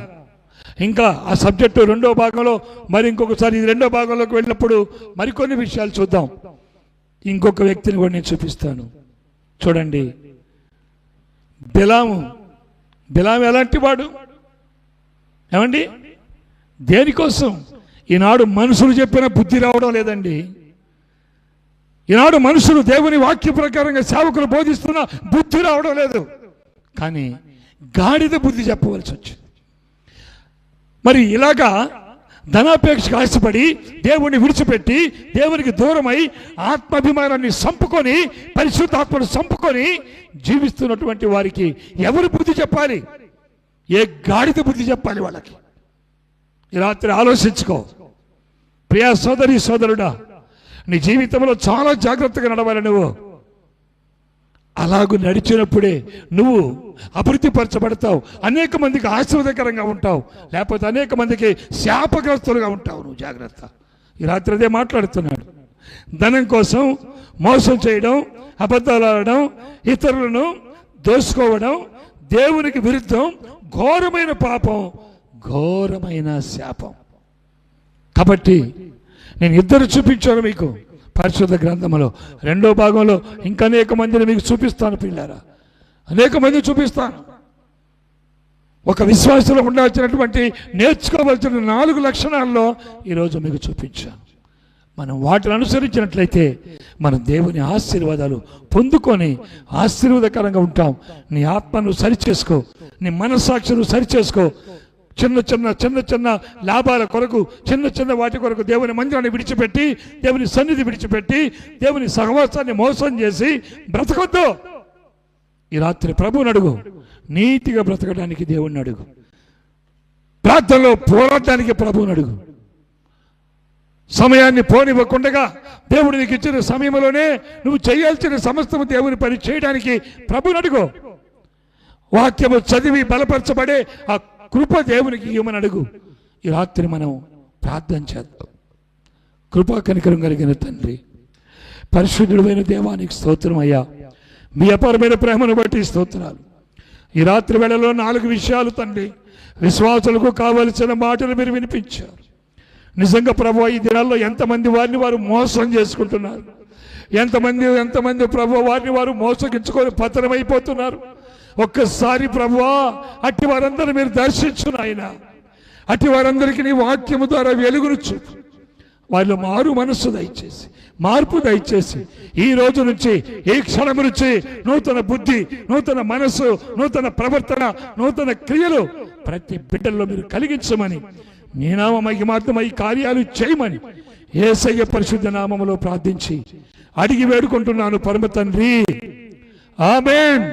ఇంకా ఆ సబ్జెక్టు రెండో భాగంలో మరి ఇంకొకసారి ఇది రెండో భాగంలోకి వెళ్ళినప్పుడు మరికొన్ని విషయాలు చూద్దాం. ఇంకొక వ్యక్తిని కూడా నేను చూపిస్తాను. చూడండి, బిలాము ఎలాంటి వాడు ఏమండి? దేనికోసం? ఈనాడు మనుషులు చెప్పిన బుద్ధి రావడం లేదండి. ఈనాడు మనుషులు దేవుని వాక్య ప్రకారంగా సేవకులు బోధిస్తున్న బుద్ధి రావడం లేదు. కానీ గాడిద బుద్ధి చెప్పవలసి వచ్చింది. మరి ఇలాగా ధనాపేక్షకు ఆశపడి దేవుణ్ణి విడిచిపెట్టి దేవునికి దూరమై ఆత్మాభిమానాన్ని సంపుకొని పరిశుద్ధాత్మను సంపుకొని జీవిస్తున్నటువంటి వారికి ఎవరు బుద్ధి చెప్పాలి? ఏ గాడిద బుద్ధి చెప్పాలి వాళ్ళకి? ఈ రాత్రి ఆలోచించుకో ప్రియా సోదరి సోదరుడా. నీ జీవితంలో చాలా జాగ్రత్తగా నడవాలి. నువ్వు అలాగూ నడిచినప్పుడే నువ్వు అభివృద్ధిపరచబడతావు, అనేక మందికి ఆశీర్వాదకరంగా ఉంటావు, లేకపోతే అనేక మందికి శాపగ్రస్తులుగా ఉంటావు. నువ్వు జాగ్రత్త. ఈ రాత్రి అదే మాట్లాడుతున్నాడు. ధనం కోసం మోసం చేయడం, అబద్ధాలు ఆడడం, ఇతరులను దోసుకోవడం దేవునికి విరుద్ధం, ఘోరమైన పాపం, ఘోరమైన శాపం. కాబట్టి నేను ఇద్దరు చూపించాను మీకు పరిశుద్ధ గ్రంథంలో. రెండో భాగంలో ఇంకా అనేక మందిని మీకు చూపిస్తాను పిల్లారా, అనేక మంది చూపిస్తాను. ఒక విశ్వాసంలో ఉండాల్సినటువంటి నేర్చుకోవాల్సిన 4 లక్షణాల్లో ఈరోజు మీకు చూపించాను. మనం వాటిని అనుసరించినట్లయితే మనం దేవుని ఆశీర్వాదాలు పొందుకొని ఆశీర్వాదకరంగా ఉంటాం. నీ ఆత్మను సరిచేసుకో, నీ మనస్సాక్షిని సరిచేసుకో. చిన్న చిన్న లాభాల కొరకు, చిన్న వాటి కొరకు దేవుని మందిరాన్ని విడిచిపెట్టి, దేవుని సన్నిధి విడిచిపెట్టి, దేవుని సహవాసాన్ని మోసం చేసి బ్రతకొద్దు. ఈ రాత్రి ప్రభువుని అడుగు, నీతిగా బ్రతకడానికి దేవుణ్ణి అడుగు, ప్రార్థనలో పోరాటానికి ప్రభువుని అడుగు. సమయాన్ని పోనివ్వకుండగా దేవుడు నీకు ఇచ్చిన సమయంలోనే నువ్వు చేయాల్సిన సమస్తము దేవుని పని చేయడానికి ప్రభువుని అడుగు. వాక్యము చదివి బలపరచబడే ఆ కృప దేవునికి ఇవ్వమని అడుగు. ఈ రాత్రి మనం ప్రార్థన చేద్దాం. కృపా కనికరం కలిగిన తండ్రి, పరిశుద్ధుడైన దేవానికి స్తోత్రం అయ్యా. మీ అపారమైన ప్రేమను బట్టి స్తోత్రాలు. ఈ రాత్రి వేళలో 4 విషయాలు తండ్రి విశ్వాసులకు కావలసిన మాటలు మీరు వినిపించారు. నిజంగా ప్రభు, ఈ దినాల్లో ఎంతమంది వారిని వారు మోసం చేసుకుంటున్నారు, ఎంతమంది ప్రభు వారిని వారు మోసగించుకొని పతనమైపోతున్నారు. ఒక్కసారి ప్రభువా అట్టి వారందరూ మీరు దర్శించు నాయన. అట్టి వారందరికీ నీ వాక్యము ద్వారా వెలుగును చూపు. వారిలో మారు మనస్సు దయచేసి, మార్పు దయచేసి, ఈ రోజు నుంచి, ఈ క్షణం నుంచి నూతన బుద్ధి, నూతన మనస్సు, నూతన ప్రవర్తన, నూతన క్రియలు ప్రతి బిడ్డల్లో మీరు కలిగించమని, నీ నామ మహిమార్థమై కార్యాలు చేయమని యేసయ్య పరిశుద్ధ నామములో ప్రార్థించి అడిగి వేడుకుంటున్నాను పరమ తండ్రి. ఆమేన్.